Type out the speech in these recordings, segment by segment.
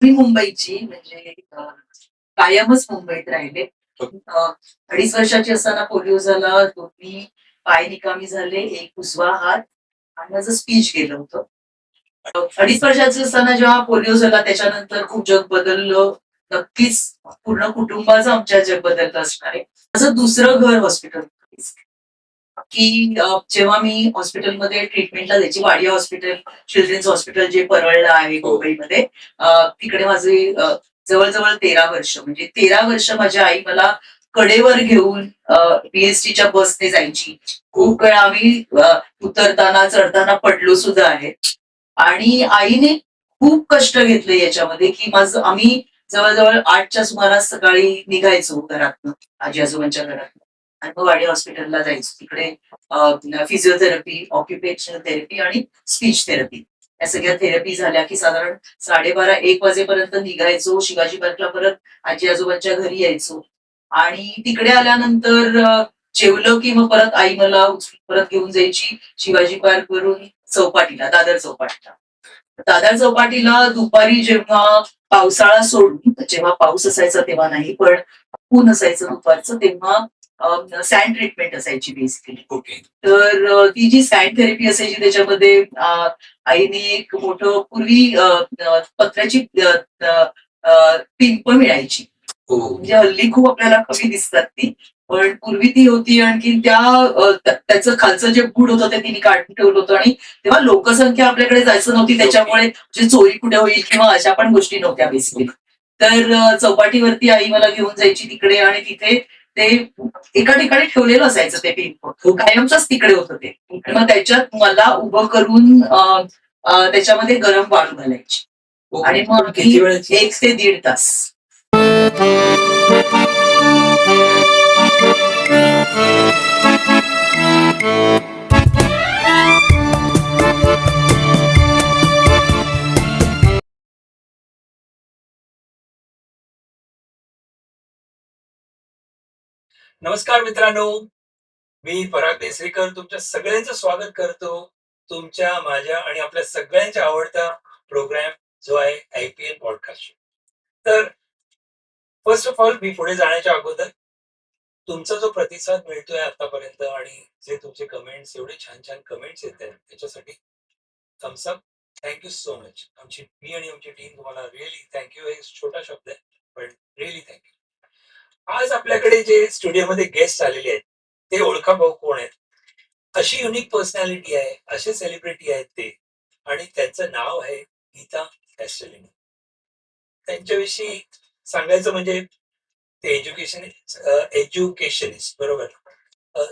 मी मुंबईची म्हणजे कायमच मुंबईत राहिले. 2.5 वर्षाची असताना पोलिओ झाला. दोन्ही पाय निकामी झाले, एक उजवा हात आणि माझं स्पीच गेलं होतं. 2.5 वर्षाचे असताना जेव्हा पोलिओ झाला त्याच्यानंतर खूप जग बदललं. नक्कीच पूर्ण कुटुंबाचं आमच्या जग बदललं असणार आहे. माझं दुसरं घर हॉस्पिटल की जेव्हा मी हॉस्पिटलमध्ये ट्रीटमेंटला जायची, वाडिया हॉस्पिटल, चिल्ड्रन्स हॉस्पिटल जे परळला आहे मुंबईमध्ये, तिकडे माझे जवळ-जवळ 13 वर्ष म्हणजे 13 वर्ष माझी आई मला कडेवर घेऊन बीएसटीच्या बसने जायची. खूप वेळा आम्ही उतरताना, चढताना पडलो सुद्धा आहे. आणि आईने खूप कष्ट घेतले याच्यामध्ये, की आम्ही जवळ-जवळ 8च्या सुमारास सकाळी निघायचो घरातनं, आजी-आजोबांच्या घरातनं. आणि मग वाडी हॉस्पिटलला जायचो. तिकडे फिजिओथेरपी, ऑक्युपेशनल थेरपी आणि स्पीच थेरपी या सगळ्या थेरपी झाल्या, की साधारण 12:30-1 वाजेपर्यंत निघायचो. शिवाजी पार्कला परत आजी-आजोबांच्या घरी यायचो. आणि तिकडे आल्यानंतर जेवलं की मग परत आई मला उचलून परत घेऊन जायची शिवाजी पार्कवरून चौपाटीला, दादर चौपाटीला. दादर चौपाटीला दुपारी जेव्हा पावसाळा सोडून, जेव्हा पाऊस असायचा तेव्हा नाही, पण ऊन असायचं दुपारचं तेव्हा सँड ट्रीटमेंट असायची बेसिकली. ओके. तर ती जी सँड थेरपी असायची त्याच्यामध्ये आईने एक मोठं पूर्वी पत्र्याची पिंप मिळायची. म्हणजे हल्ली खूप आपल्याला कमी दिसतात ती. पण पूर्वी ती होती आणखी त्याचं खालचं जे बूड होतं ते तिने काढून ठेवलं होतं आणि तेव्हा लोकसंख्या आपल्याकडे जायचं नव्हती त्याच्यामुळे म्हणजे चोरी कुठे होईल किंवा अशा पण गोष्टी नव्हत्या बेसिकली. तर चौपाटीवरती आई मला घेऊन जायची तिकडे आणि तिथे ते एका ठिकाणी ठेवलेलं असायचं ते पिंप. कायमचंच तिकडे होतं ते. आणि मग त्याच्यात मला उभं करून त्याच्यामध्ये गरम वाळू घालायची. आणि मग किती वेळ? 1 ते 1.5 तास. नमस्कार मित्रांनो, मी पराग देसरीकर तुमच्या सगळ्यांचं स्वागत करतो. तुमच्या, माझ्या आणि आपल्या सगळ्यांच्या आवडता प्रोग्राम जो आहे आय-पी-एल पॉडकास्ट. तर फर्स्ट ऑफ ऑल मी पुढे जाण्याच्या अगोदर तुमचा जो प्रतिसाद मिळतोय आतापर्यंत आणि जे तुमचे कमेंट्स, एवढे छान-छान कमेंट्स येतायत त्याच्यासाठी thumbs up. Thank you so much. मी आणि आमची टीम तुम्हाला रिअली थँक यू. एक छोटा शब्द आहे, पण रिअली थँक यू. आज आपल्याकडे जे स्टुडिओमध्ये गेस्ट आलेले आहेत, ते ओळखाभाऊ कोण आहेत? अशी युनिक पर्सनॅलिटी आहे, असे सेलिब्रिटी आहेत ते आणि त्यांचं नाव आहे गीता कॅस्टेलिनी. त्यांच्याविषयी सांगायचं म्हणजे ते एज्युकेशनिस्ट बरोबर.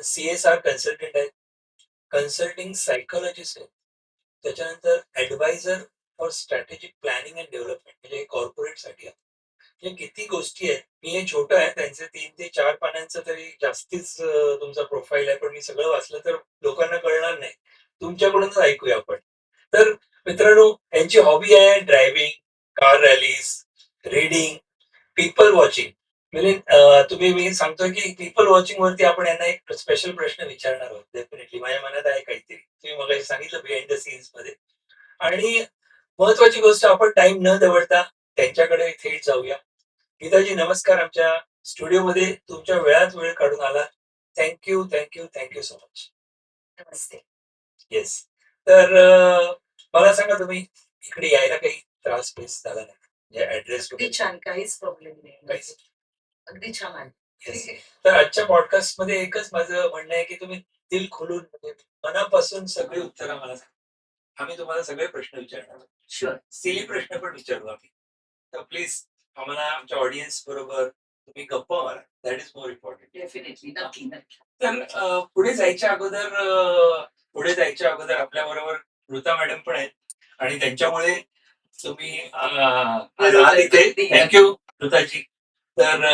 CSR कन्सल्टंट आहेत, कन्सल्टिंग सायकॉलॉजिस्ट आहेत. त्याच्यानंतर advisor for strategic planning and development म्हणजे कॉर्पोरेटसाठी आहे. म्हणजे किती गोष्टी आहेत. मी हे छोटं आहे, त्यांचे 3 ते 4 पानांचं तरी जास्तीच तुमचा प्रोफाईल आहे, पण मी सगळं वाचलं तर लोकांना कळणार नाही. तुमच्याकडूनच ऐकूया आपण. तर मित्रांनो, यांची हॉबी आहे driving, car rallies, reading, people watching. म्हणजे मी सांगतोय की पीपल वॉचिंग वरती आपण यांना एक स्पेशल प्रश्न विचारणार आहोत. डेफिनेटली माझ्या मनात आहे काहीतरी. तुम्ही मगाशी सांगितलं बिहाइंड द सीन्स मध्ये. आणि महत्वाची गोष्ट आपण टाइम न दवडता त्यांच्याकडे थेट जाऊया. गीताजी नमस्कार. आमच्या स्टुडिओमध्ये तुमच्या वेळात वेळ काढून आला. Thank you, thank you, thank you so much. नमस्ते. येस. तर मला सांगा तुम्ही इकडे यायला काही त्रास फेस झाला नाही? म्हणजे ॲड्रेस अगदी छान, काहीच प्रॉब्लेम नाही. काहीच? अगदी छान आहे. येस. तर आजच्या पॉडकास्टमध्ये एकच माझं म्हणणं आहे की तुम्ही दिल खोलून म्हणजे मनापासून सगळी उत्तरं मला सांगा. आम्ही तुम्हाला सगळे प्रश्न विचारणार. शुअर. सिली प्रश्न पण विचारू आम्ही. तर प्लीज आम्हाला आमच्या ऑडियन्स बरोबर तुम्ही गप्पा मारा. That is more important. Definitely. नक्की, नक्की. तर पुढे जायच्या अगोदर आपल्याबरोबर ऋता मॅडम पण आहेत आणि त्यांच्यामुळे तुम्ही आज आहात इथे. थँक्यू ऋताजी. तर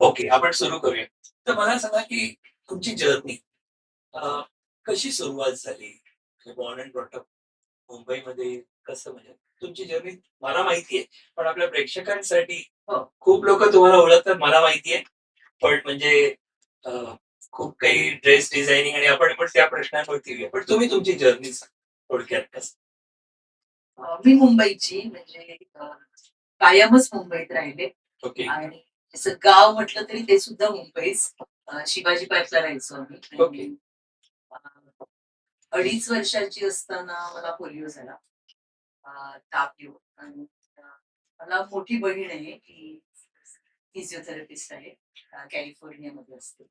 ओके, आपण सुरू करूया. तर मला सांगा की तुमची जर्नी कशी सुरुवात झाली? बॉर्न अँड ब्रॉट अप मुंबईमध्ये कसं म्हणजे तुमची जर्नी मला माहिती आहे, पण आपल्या प्रेक्षकांसाठी खूप लोक तुम्हाला ओळखतात मला माहिती आहे. पण म्हणजे अ, खूप काही ड्रेस डिझायनिंग आणि आपण पण त्या प्रश्नांवरती येऊया. पण तुम्ही तुमची जर्नी थोडक्यात कसं? मी मुंबईची म्हणजे कायमच मुंबईत राहिले ओके. आणि असं गाव म्हटलं तरी ते सुद्धा मुंबईच. शिवाजी पार्कला राहायचो आम्ही. ओके. आणि, अ, 2.5 वर्षाची असताना मला पोलिओ झाला. ताप येऊन आणि अ, मला मोठी बहीण आहे ती फिजिओथेरपिस्ट आहे. कॅलिफोर्नियामध्ये असते.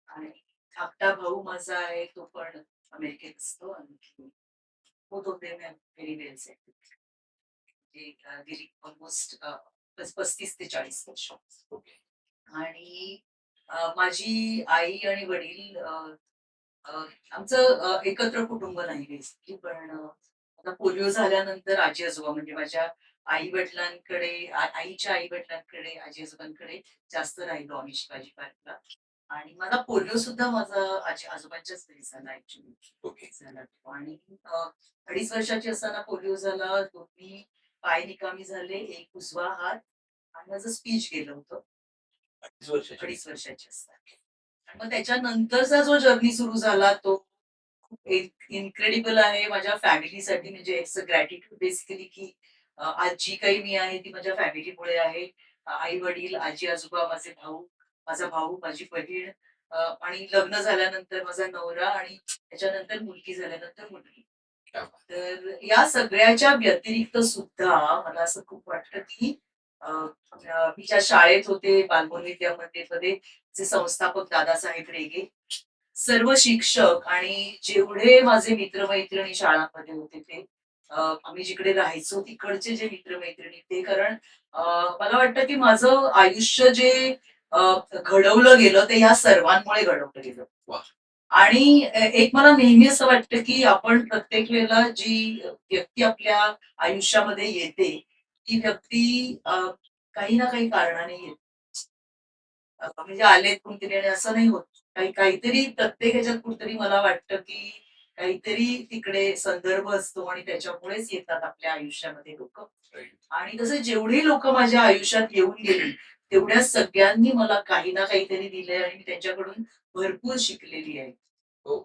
आणि धाकटा भाऊ माझा आहे तो पण अमेरिकेत असतो आणि both of them are very well settled. म्हणजे गेली ऑलमोस्ट 35 ते 40 वर्ष. ओके. आणि माझी आई आणि वडील आमचं एकत्र कुटुंब नाही बेसिकली. पण आता पोलिओ झाल्यानंतर आजी आजोबा म्हणजे माझ्या आई वडिलांकडे आईच्या आई वडिलांकडे आजी आजोबांकडे जास्त राहिलो आम्ही शिवाजी पार्कला. आणि मला पोलिओ सुद्धा माझा आजी आजोबांच्याच घरी झाला ऍक्च्युली. ओके. झाला तो. आणि 2.5 वर्षाची असताना पोलिओ झाला. दोन्ही पाय निकामी झाले, एक उजवा हात आणि माझं स्पीच गेलं होतं 2.5 वर्षाची. 2.5 वर्षाची असताना. आणि मग त्याच्यानंतरचा जो जर्नी सुरू झाला तो खूप इन्क्रेडिबल आहे माझ्या फॅमिलीसाठी. म्हणजे इट्स अ ग्रॅटिट्यूड बेसिकली की आज जी काही मी आहे ती माझ्या फॅमिलीमुळे आहे. आई वडील, आजी आजोबा, माझा भाऊ, माझी बहीण, आणि लग्न झाल्यानंतर माझा नवरा आणि त्याच्यानंतर मुलगी झाल्यानंतर मुलगी. क्या बात. तर या सगळ्याच्या व्यतिरिक्त सुद्धा मला असं खूप वाटतं की मी ज्या शाळेत होते बालमोल विद्या मंदिरमध्ये जे संस्थापक दादासाहेब रेगे, सर्व शिक्षक आणि जेवढे माझे मित्रमैत्रिणी शाळांमध्ये होते ते, आम्ही जिकडे राहायचो तिकडचे जे मित्रमैत्रिणी ते. कारण मला वाटतं की माझं आयुष्य जे अ, घडवलं गेलं ते ह्या सर्वांमुळे घडवलं गेलं. वा. आणि एक मला नेहमी असं वाटतं की आपण प्रत्येक वेळेला जी व्यक्ती आपल्या आयुष्यामध्ये येते ती व्यक्ती काही ना काही कारणाने येते. म्हणजे आलेत कोणतरी आणि असं नाही होत. काहीतरी प्रत्येक ह्याच्यात कुठेतरी मला वाटतं की काहीतरी तिकडे संदर्भ असतो आणि त्याच्यामुळेच येतात आपल्या आयुष्यामध्ये लोकं. राईट. आणि तसे जेवढी लोकं माझ्या आयुष्यात येऊन गेली, तेवढ्या सगळ्यांनी मला काही ना काहीतरी दिलंय आणि मी त्यांच्याकडून भरपूर शिकलेली आहे. हो.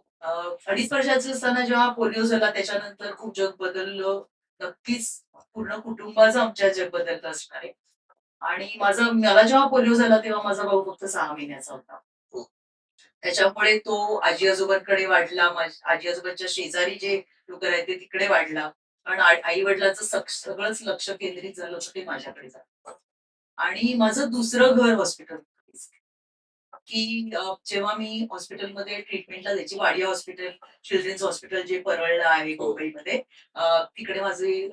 2.5 वर्षाचं असताना जेव्हा पोलिओ झाला त्याच्यानंतर खूप जग बदललं. नक्कीच पूर्ण कुटुंबाचं आमच्या जग बदललं असणार आहे. आणि मला जेव्हा पोलिओ झाला तेव्हा माझा भाऊ फक्त 6 महिन्याचा होता. हो. त्याच्यामुळे तो आजी-आजोबांकडे वाढला. आजी-आजोबांच्या शेजारी जे लोकं राहायचे तिकडे वाढला. पण आई-वडिलांचं सगळंच लक्ष केंद्रित झालं होतं ते माझ्याकडे झालं. आणि माझं दुसरं घर हॉस्पिटल की जेव्हा मी हॉस्पिटलमध्ये ट्रीटमेंटला जायची, वाडिया हॉस्पिटल, चिल्ड्रन्स हॉस्पिटल जे परळला आहे हो. मुंबईमध्ये, तिकडे माझे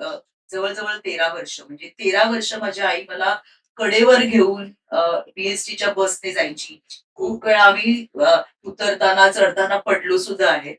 जवळ-जवळ 13 वर्ष म्हणजे 13 वर्ष माझी आई मला कडेवर घेऊन पी-एस-टीच्या बसने जायची. खूप वेळा आम्ही उतरताना, चढताना पडलो सुद्धा आहे.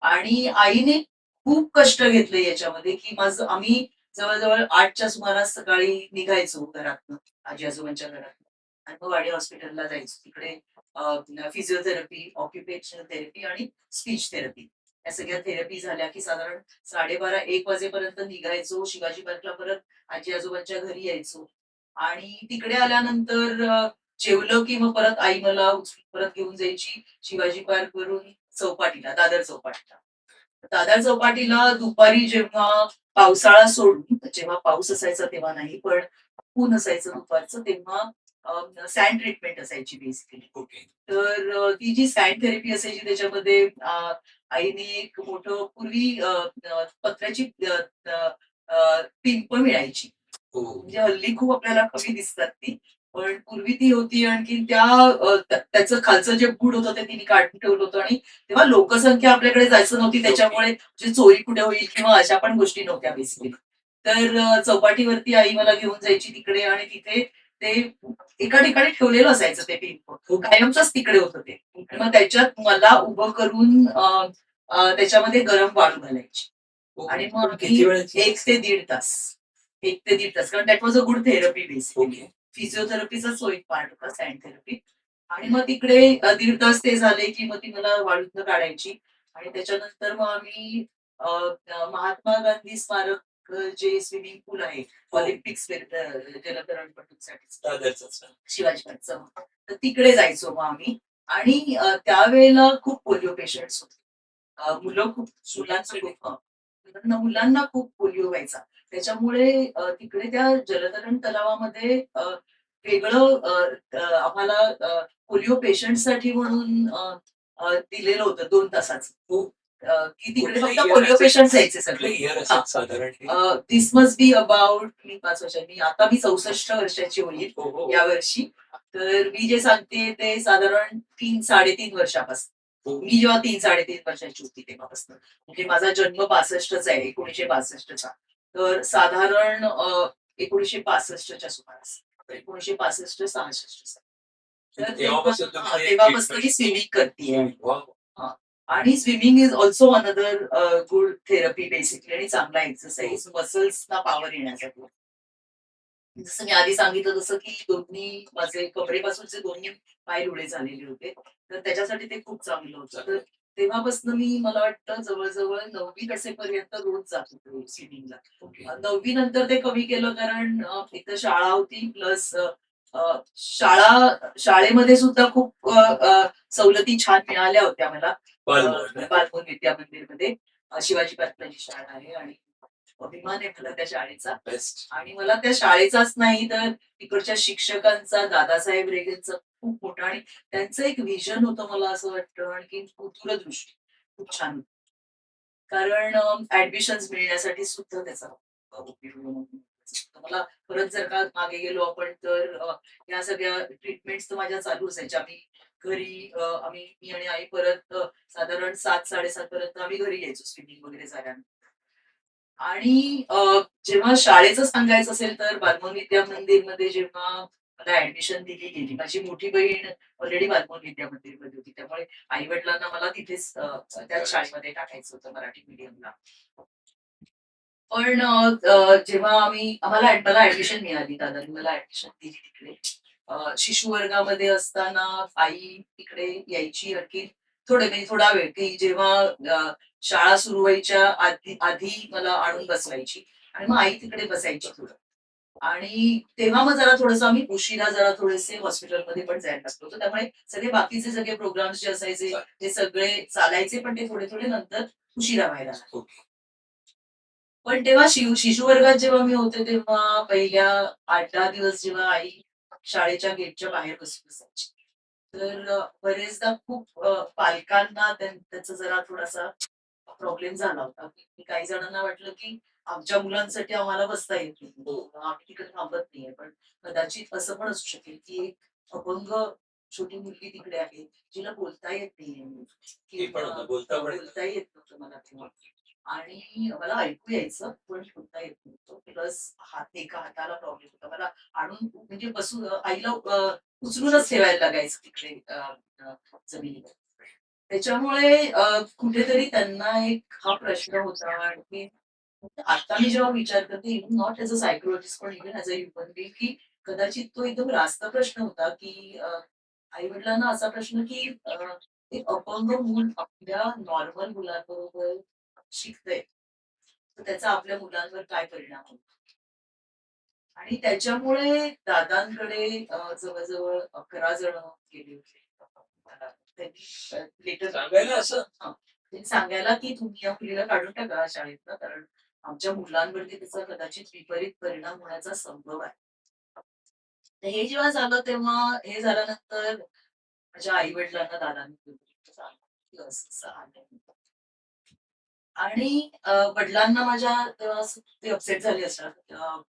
आणि आईने खूप कष्ट घेतले याच्यामध्ये, की आम्ही जवळ-जवळ 8च्या सुमारास सकाळी निघायचो घरातनं, आजी-आजोबांच्या घरातनं. आणि मग वाडिया हॉस्पिटलला जायचो. तिकडे फिजिओथेरपी, ऑक्युपेशनल थेरपी आणि स्पीच थेरपी या सगळ्या थेरपी झाल्या, की साधारण 12:30-1 वाजेपर्यंत निघायचो. शिवाजी पार्कला परत आजी-आजोबांच्या घरी यायचो. आणि तिकडे आल्यानंतर जेवलं की मग परत आई मला उचलून परत घेऊन जायची शिवाजी पार्कवरून चौपाटीला, दादर चौपाटीला. दादर चौपाटीला दुपारी जेव्हा पावसाळा सोडून जेव्हा पाऊस असायचा तेव्हा नाही, पण ऊन असायचं दुपारचं तेव्हा सँड ट्रीटमेंट असायची बेसिकली. ओके. तर ती जी सँड थेरपी असायची त्याच्यामध्ये आईने एक मोठं पूर्वी पत्र्याची पिंप मिळायची. हो. म्हणजे हल्ली खूप आपल्याला कमी दिसतात ती. पण पूर्वी ती होती. आणखी त्याचं खालचं जे बूड होतं ते तिने काढून ठेवलं होतं. आणि तेव्हा लोकसंख्या आपल्याकडे जास्त नव्हती त्याच्यामुळे म्हणजे चोरी कुठे होईल किंवा अशा पण गोष्टी नव्हत्या बेसिकली. तर चौपाटीवरती आई मला घेऊन जायची तिकडे आणि तिथे ते एका ठिकाणी ठेवलेलं असायचं ते पिंप. कायमचंच तिकडे होतं ते. आणि मग त्याच्यात मला उभं करून त्याच्यामध्ये गरम वाळू घालायची. आणि मग पण किती वेळाची? 1 ते दीड तास. 1 ते दीड तास. कारण that was a good therapy basically. Okay. फिजिओथेरपीचाच तो एक पार्ट होता सँड थेरपी. आणि मग तिकडे दीड तास ते झाले, की मग ती मला वाळूतनं काढायची. आणि त्याच्यानंतर मग आम्ही महात्मा गांधी स्मारक जे स्विमिंग पूल आहे, ऑलिम्पिक्स जलतरणपटूंसाठीचं दादरचंच ना? शिवाजी पार्कचं. तर तिकडे जायचो मग आम्ही. आणि त्यावेळेला खूप पोलिओ पेशंट्स होते. मुलं खूप मुलांचं खूप कारण मुलांना खूप पोलिओ व्हायचा. त्याच्यामुळे तिकडे त्या जलतरण तलावामध्ये वेगळं आम्हाला पोलिओ पेशंटसाठी म्हणून दिलेलं होतं 2 तासाचं. की तिकडे कुठलं फक्त year पोलिओ असेल? पेशंट्स यायचे कुठलं सगळे. इयर हां. असेल साधारण हे? दिस मस्ट बी अबाउट मी 5 वर्षांनी आता मी 64 वर्षाची होईल हो, हो. यावर्षी. तर मी जे सांगते ते साधारण 3-3.5 वर्षापासून. हो. मी जेव्हा 3-3.5 वर्षाची होती तेव्हापासून. म्हणजे माझा जन्म 65चा आहे, 1965चा. तर साधारण 1965च्या सुमारास. 1965-66 साली. तर तेव्हापासून तुम्ही हां, हे तेव्हापासून मी treatment- स्विमिंग करतीये. वाह! हां. आणि swimming is also another good therapy basically आणि चांगला एक्सरसाइज मसल्सना पॉवर येण्यासाठी. जसं मी आधी सांगितलं तसं की दोन्ही माझे कमरेपासूनचे दोन्ही पाय लुळे झालेले होते. तर त्याच्यासाठी ते खूप चांगलं होतं. तर तेव्हापासून मी मला वाटतं जवळ-जवळ 9वी असेपर्यंत रोज जात होते स्विमिंगला. ओके. 9वी नंतर ते कमी केलं कारण एक तर शाळा होती प्लस शाळेमध्ये सुद्धा खूप सवलती छान मिळाल्या होत्या मला. बालभवन. बालभवन विद्या मंदिरमध्ये शिवाजी पार्कला शाळा आहे आणि अभिमान आहे मला त्या शाळेचा. बेस्ट. आणि मला त्या शाळेचाच नाही तर तिकडच्या शिक्षकांचा, दादासाहेब रेगेंचा खूप मोठा आणि त्यांचं एक व्हिजन होतं मला असं वाटतं आणखी दूरदृष्टी खूप छान होती. कारण ऍडमिशन्स मिळण्यासाठी सुद्धा त्याचा उपयोग होतो. मला परत जर का मागे गेलो आपण तर या सगळ्या ट्रीटमेंट्स तर माझ्या चालू असायच्या. मी आणि आई परत साधारण 7-7:30 पर्यंत आम्ही घरी यायचो स्विमिंग वगैरे झाल्यानंतर. आणि जेव्हा शाळेचं सांगायचं असेल तर बालमन विद्या मंदिरमध्ये जेव्हा मला ऍडमिशन दिली गेली, माझी मोठी बहीण ऑलरेडी बालमन विद्या मंदिरमध्ये होती. त्यामुळे आई-वडिलांना मला तिथेच त्याच शाळेमध्ये टाकायचं होतं मराठी मीडियमला. पण जेव्हा मला ऍडमिशन मिळाली, दादांनी मला ऍडमिशन दिली तिकडे. शिशु वर्गामध्ये असताना आई तिकडे यायची आणखी म्हणजे थोडा वेळ, की जेव्हा शाळा सुरू व्हायच्या आधी आधी मला आणून बसवायची आणि मग आई तिकडे बसायची थोडं. आणि तेव्हा मग जरा थोडंसं आम्ही उशिरा जरा थोडेसे हॉस्पिटलमध्ये पण जायला लागलो होतो. त्यामुळे बाकीचे सगळे प्रोग्राम्स जे असायचे ते सगळे चालायचे, पण ते थोडे-थोडे नंतर उशिरा व्हायला लागले. ओके. पण तेव्हा शिशु वर्गात जेव्हा मी होते तेव्हा पहिल्या 8-10 दिवस जेव्हा आई शाळेच्या गेटच्या बाहेर बसून असायची. तर बरेचदा खूप पालकांना त्याचा जरा थोडासा प्रॉब्लेम झाला होता, की काही जणांना वाटलं, की आमच्या मुलांसाठी आम्हाला बसता येत नाही. आम्ही तिकडे थांबत नाहीये. पण कदाचित असं पण असू शकेल, की एक अपंग छोटी मुलगी तिकडे आहे, जिला बोलता येत नाहीये. ते पण होतं. बोलता पण येत बोलता येत नव्हतं मला तेव्हा. आणि मला ऐकू यायचं, पण बोलता येत नव्हतं. प्लस एका हाताला प्रॉब्लेम होता. मला आणून म्हणजे आईला उचलूनच ठेवायला लागायचं तिकडे जमिनीवर. त्याच्यामुळे कुठेतरी त्यांना एक हा प्रश्न होता आणि आता मी जेव्हा विचार करते even not as a psychologist पण even as a human being की कदाचित तो एकदम रास्त प्रश्न होता, की आई-वडिलांना असा प्रश्न की एक अपंग मूल आपल्या नॉर्मल मुलांबरोबर शिकतंय, तर त्याचा आपल्या मुलांवर काय परिणाम होतो? आणि त्याच्यामुळे दादांकडे जवळ-जवळ 11 जण गेले होते. त्यांनी लेटर सांगायला असं? हां. त्यांनी सांगायला की तुम्ही या मुलीला काढून टाका शाळेतनं कारण आमच्या मुलांवरती त्याचा कदाचित विपरीत परिणाम होण्याचा संभव आहे. तर हे जेव्हा झालं तेव्हा हे झाल्यानंतर माझ्या आई-वडिलांना दादांनी सांगितलं की असं-असं आहे. आणि वडिलांना माझ्या तेव्हा ते अपसेट झाले असणार.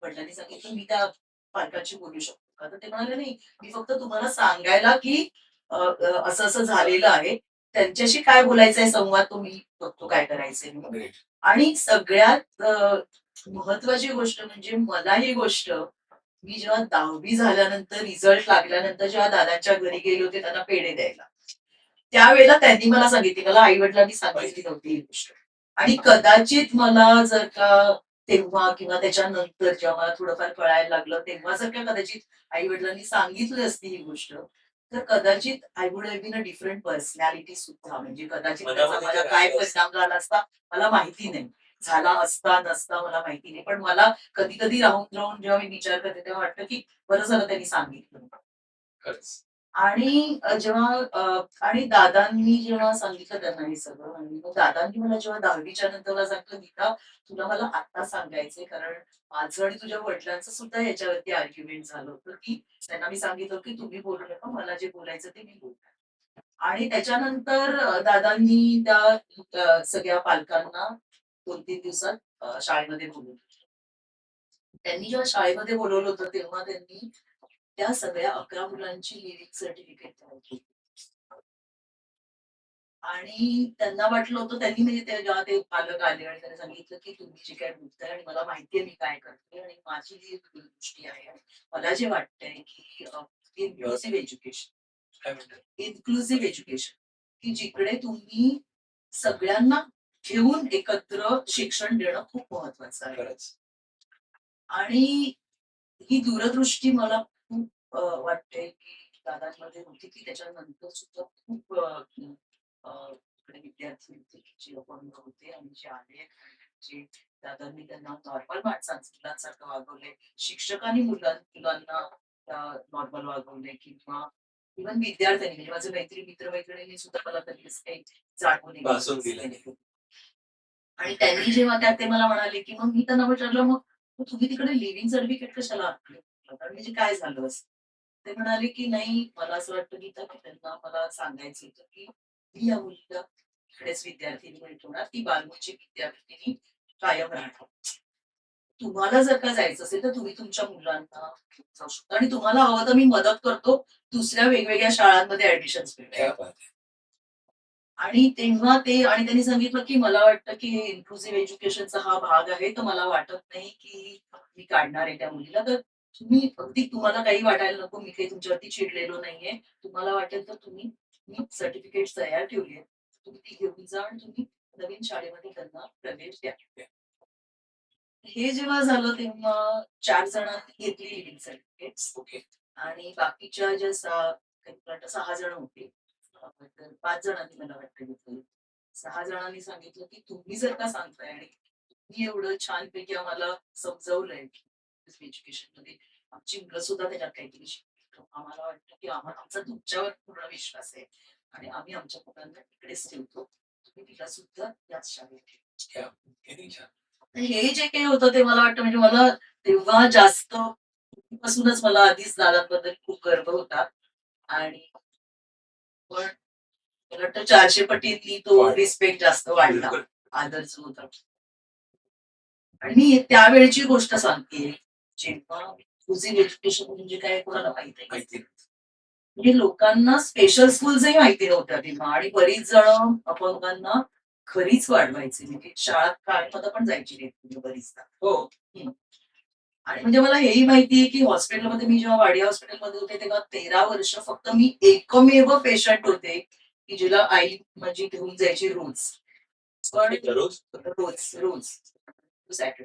वडिलांनी सांगितलं, "मी त्या पालकांशी बोलू शकतो का?" तर ते म्हणाले, "नाही, मी फक्त तुम्हाला सांगायला की असं-असं झालेलं आहे. त्यांच्याशी काय बोलायचंय संवाद तो मी बघतो काय करायचंय म्हणून." Great. आणि सगळ्यात महत्वाची गोष्ट म्हणजे मला ही गोष्ट मी जेव्हा 10वी झाल्यानंतर रिझल्ट लागल्यानंतर जेव्हा दादांच्या घरी गेले होते त्यांना पेढे द्यायला. त्यावेळेला त्यांनी मला सांगितली. मला आई-वडिलांनी सांगितली नव्हती ही गोष्ट. आणि कदाचित मला जर का तेव्हा किंवा त्याच्यानंतर जेव्हा मला थोडंफार कळायला लागलं, तेव्हा जर का कदाचित आई-वडिलांनी सांगितली असती ही गोष्ट, तर कदाचित I would have been a different personality सुद्धा. म्हणजे कदाचित त्याचा मनामध्ये माझ्या ते काय राहिलं असतं. परिणाम झाला असता मला माहिती नाही. झाला असता, नसता मला माहिती नाही. पण मला कधी-कधी राहून जेव्हा मी विचार करते तेव्हा वाटतं, की बरं झालं त्यांनी सांगितलं. खरंच. आणि आणि दादांनी जेव्हा सांगितलं त्यांना हे सगळं आणि मग दादांनी मला जेव्हा 10वीच्या नंतरला सांगितलं, "गीता, तुला मला आता सांगायचंय कारण माझं आणि तुझ्या वडिलांचं सुद्धा याच्यावरती आर्ग्युमेंट झालं होतं, की त्यांना मी सांगितलं, की तुम्ही बोलू नका. मला जे बोलायचं ते मी बोलणार." आणि त्याच्यानंतर दादांनी त्या सगळ्या पालकांना 2-3 दिवसात शाळेमध्ये बोलवलं. त्यांनी जेव्हा शाळेमध्ये बोलवलं होतं, तेव्हा त्यांनी त्या सगळ्या 11 मुलांची लिव्हिंग सर्टिफिकेट तयार केली. आणि त्यांना वाटलं होतं त्यांनी म्हणजे ते जेव्हा ते पालक आले आणि त्यांनी सांगितलं, की तुम्ही जे काही बोलताय आणि मला माहितीये मी काय करते आणि माझी जी दृष्टी आहे आणि मला जे वाटतंय, की इन्क्लुसिव्ह एज्युकेशन काय म्हणतात? इन्क्लुसिव्ह एज्युकेशन, की जिकडे तुम्ही सगळ्यांना घेऊन एकत्र शिक्षण देणं खूप महत्वाचं आहे. खरंच. आणि ही दूरदृष्टी मला खूप वाटते, की दादांमध्ये होती, की त्याच्यानंतर सुद्धा खूप इकडे विद्यार्थी होते, की जे अपंग होते आणि जे आले आणि जे दादांनी त्यांना नॉर्मल मुलांसारखं वागवलंय. शिक्षकांनी मुलांना नॉर्मल वागवलंय किंवा इव्हन विद्यार्थ्यांनी म्हणजे माझे मित्र-मैत्रिणींनी सुद्धा मला कधी असं काही जाणवून भासून दिलं नाही. आणि त्यांनी जेव्हा ते मला म्हणाले, की मग मी त्यांना विचारलं, "मग तुम्ही तिकडे लिव्हिंग सर्टिफिकेट कशाला आणलं? म्हणजे काय झालं असं?" ते म्हणाले, की "नाही, मला असं वाटतं की त्यांना मला सांगायचं होतं, की मी या मुलीला इकडेच विद्यार्थिनी ठेवणार, ती बालमोची विद्यार्थिनी कायम राहणार. तुम्हाला जर का जायचं असेल, तर तुम्ही तुमच्या मुलांना घेऊन जाऊ शकता आणि तुम्हाला हवं तर मी मदत करतो दुसऱ्या वेगवेगळ्या शाळांमध्ये ऍडमिशन्स क्या मिळवायला." बात है! आणि तेव्हा आणि त्यांनी सांगितलं, की मला वाटतं, की हे इन्क्लुसिव्ह एज्युकेशनचा हा भाग आहे, तर मला वाटत नाही, की मी काढणार आहे त्या मुलीला. तर तुम्ही अगदी तुम्हाला काही वाटायला नको, मी काही तुमच्यावरती चिडलेलो नाहीये. तुम्हाला वाटेल तर मी सर्टिफिकेट्स तयार ठेवली आहेत. तुम्ही ती घेऊन जा आणि तुम्ही नवीन शाळेमध्ये त्यांना प्रवेश द्या. हे जेव्हा झालं तेव्हा 4 जणांनी घेतली लिव्हिंग सर्टिफिकेट्स. ओके. आणि बाकीच्या ज्या 6 जण होते. तर 5 जणांनी मला वाटतं घेतलं. 6 जणांनी सांगितलं, की तुम्ही जर का सांगताय आणि तुम्ही एवढं छानपैकी आम्हाला समजावलंय, की एज्युकेशनमध्ये आमची मुलं सुद्धा त्याच्यात काहीतरी शिकतील. तर आम्हाला वाटतं, की आमचा तुमच्यावर पूर्ण विश्वास आहे आणि आम्ही आमच्या मुलांना इकडेच ठेवतो. तुम्ही तिला सुद्धा याच शाळेत ठेवा. क्या किती छान. तर हे जे काही होतं ते मला वाटतं म्हणजे मला तेव्हा जास्त पासूनच मला आधीच दादांबद्दल खूप गर्व होता आणि पण मला वाटतं 400 पटींनी तो वाढ. रिस्पेक्ट जास्त वाढला. बिलकुल. आदर जो होता. आणि मी त्यावेळची गोष्ट सांगतेय, जेव्हा इन्क्लुसिव्ह एज्युकेशन म्हणजे काय कोणाला माहित नाही. माहिती नाही. म्हणजे लोकांना स्पेशल स्कूल्सही माहिती नव्हत्या तेव्हा आणि बरीच जण अपंगांना घरीच वाढवायचे. म्हणजे शाळेमध्ये पण जायची नाहीत मुलं बरीचदा. हो. हं. आणि म्हणजे मला हेही माहितीये, की हॉस्पिटलमध्ये मी जेव्हा वाडिया हॉस्पिटलमध्ये होते, तेव्हा 13 वर्ष फक्त मी एकमेव पेशंट होते, की जिला आई माझी घेऊन जायची रोज. पण दररोज? रोज, रोज. सॅटर्डे.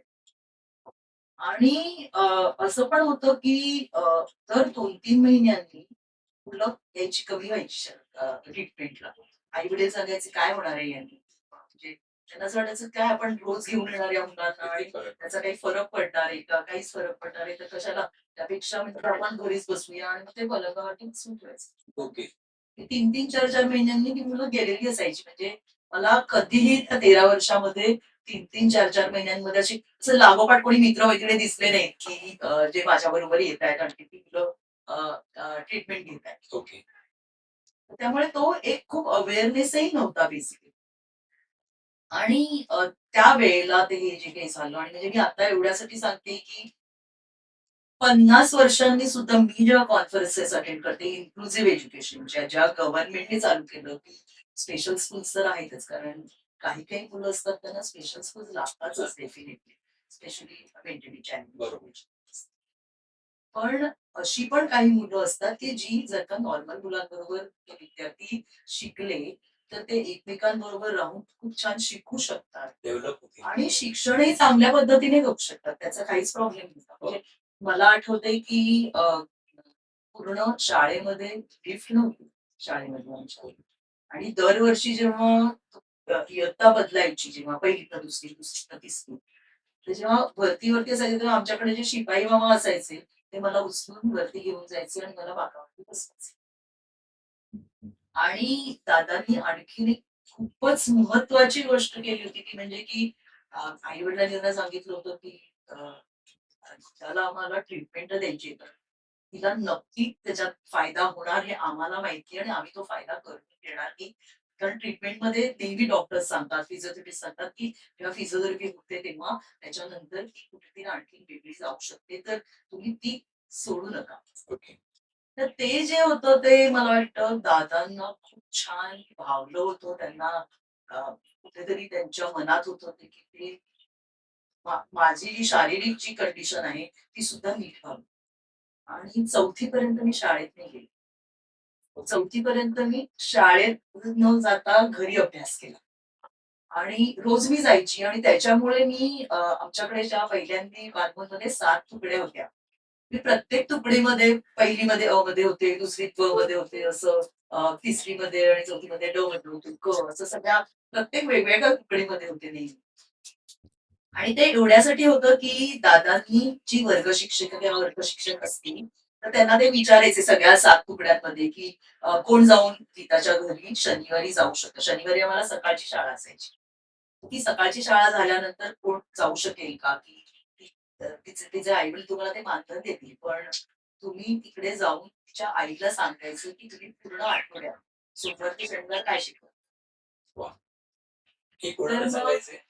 आणि असं पण होतं, की दर 2-3 महिन्यांनी मुलं यायची कमी व्हायची ट्रीटमेंटला. आई-वडील सांगायचे, "काय होणार आहे यांनी?" म्हणजे त्यांना असं वाटायचं, "काय आपण रोज घेऊन येणार या मुलांना आणि किती फरक. त्याचा काही फरक पडणार आहे का? काहीच फरक पडणार आहे तर कशाला? त्यापेक्षा म्हणजे आपण घरीच बसूया." आणि मग ते पलंगावरती बसून ठेवायचं. ओके. 3-3, 4-4 महिन्यांनी ती मुलं गेलेली असायची. म्हणजे मला कधीही त्या 13 वर्षामध्ये 3-3, 4-4 महिन्यांमध्ये असं लागोपाठ कोणी मित्र-मैत्रिणी दिसले नाहीत, की जे माझ्याबरोबर येतायत आणि ती मुलं ट्रीटमेंट घेतायत. ओके. त्यामुळे तो एक खूप अवेअरनेसही नव्हता बेसिकली. आणि त्यावेळेला ते हे जे काही झालं आणि म्हणजे मी आता एवढ्यासाठी सांगते, की 50 वर्षांनी सुद्धा मी जेव्हा कॉन्फरन्सेस अटेंड करते इन्क्लुसिव्ह एज्युकेशनच्या, ज्या गव्हर्नमेंटने चालू केलं, की स्पेशल स्कूल्स तर आहेतच. कारण काही मुलं असतात त्यांना स्पेशल स्कूल्स लागतातच डेफिनेटली. Specially mentally challenge. बरोबर. पण अशी पण काही मुलं असतात, की जी जर का नॉर्मल मुलांबरोबर ते विद्यार्थी शिकले, तर ते एकमेकांबरोबर राहून खूप छान शिकू शकतात. डेव्हलप होतील. आणि शिक्षणही चांगल्या पद्धतीने घेऊ शकतात. त्याचा काहीच प्रॉब्लेम नाही. म्हणजे मला आठवतंय, की पूर्ण शाळेमध्ये लिफ्ट नव्हती शाळेमध्ये आमच्या. आणि दरवर्षी जेव्हा इयत्ता बदलायची, जेव्हा 1ली तर 2री, 2री तर 3री. तर जेव्हा वरती असायचे, तेव्हा आमच्याकडे जे शिपाई मामा असायचे, ते मला उचलून वरती घेऊन जायचे आणि मला बाकावरती बसवायचे. आणि दादांनी आणखीन एक खूपच महत्वाची गोष्ट केली होती ती म्हणजे की आई वडिलांनी त्यांना सांगितलं होतं की त्याला आम्हाला ट्रीटमेंट द्यायची आहे. तर तिला नक्की त्याच्यात फायदा होणार हे आम्हाला माहिती आहे आणि आम्ही तो फायदा करून घेणार की कारण ट्रीटमेंटमध्ये नेहमी डॉक्टर्स सांगतात फिजिओथेरपिस्ट सांगतात की जेव्हा फिजिओथेरपी होते तेव्हा त्याच्यानंतर ती कुठेतरी आणखी वेगळी जाऊ शकते तर तुम्ही ती सोडू नका. ओके. तर ते जे होतं ते मला वाटतं दादांना खूप छान भावलं होतं. त्यांना कुठेतरी त्यांच्या मनात होतं ते की ते माझी जी शारीरिक जी कंडिशन आहे ती सुद्धा नीट व्हावी. आणि 4थी पर्यंत मी शाळेत नाही गेले. 4थी पर्यंत मी शाळेत न जाता घरी अभ्यास केला. आणि रोज मी जायची आणि त्याच्यामुळे मी आमच्याकडे ज्या पहिल्यांदी बालपणमध्ये 7 तुकड्या होत्या. मी प्रत्येक तुकडीमध्ये पहिलीमध्ये अ मध्ये होते, दुसरीत ब मध्ये होते, असं तिसरीमध्ये आणि चौथीमध्ये ड मध्ये होते, क असं सगळ्या प्रत्येक वेगवेगळ्या तुकडीमध्ये होते नेहमी. आणि ते एवढ्यासाठी होतं, की दादांनी जी वर्ग शिक्षक किंवा वर्ग शिक्षक असतील, तर त्यांना ते विचारायचे सगळ्या 7 तुकड्यांमध्ये, की कोण जाऊन गीताच्या घरी शनिवारी जाऊ शकतं. शनिवारी आम्हाला सकाळची शाळा असायची. ती सकाळची शाळा झाल्यानंतर कोण जाऊ शकेल का? की तिचे आई-वडील तुम्हाला ते मानधन देतील. पण तुम्ही तिकडे जाऊन तिच्या आईला सांगायचं, की तुम्ही पूर्ण आठवड्यात सोमवार ते शनिवार काय शिकवलं. वा. हे तर कोणाला मग सांगायचे?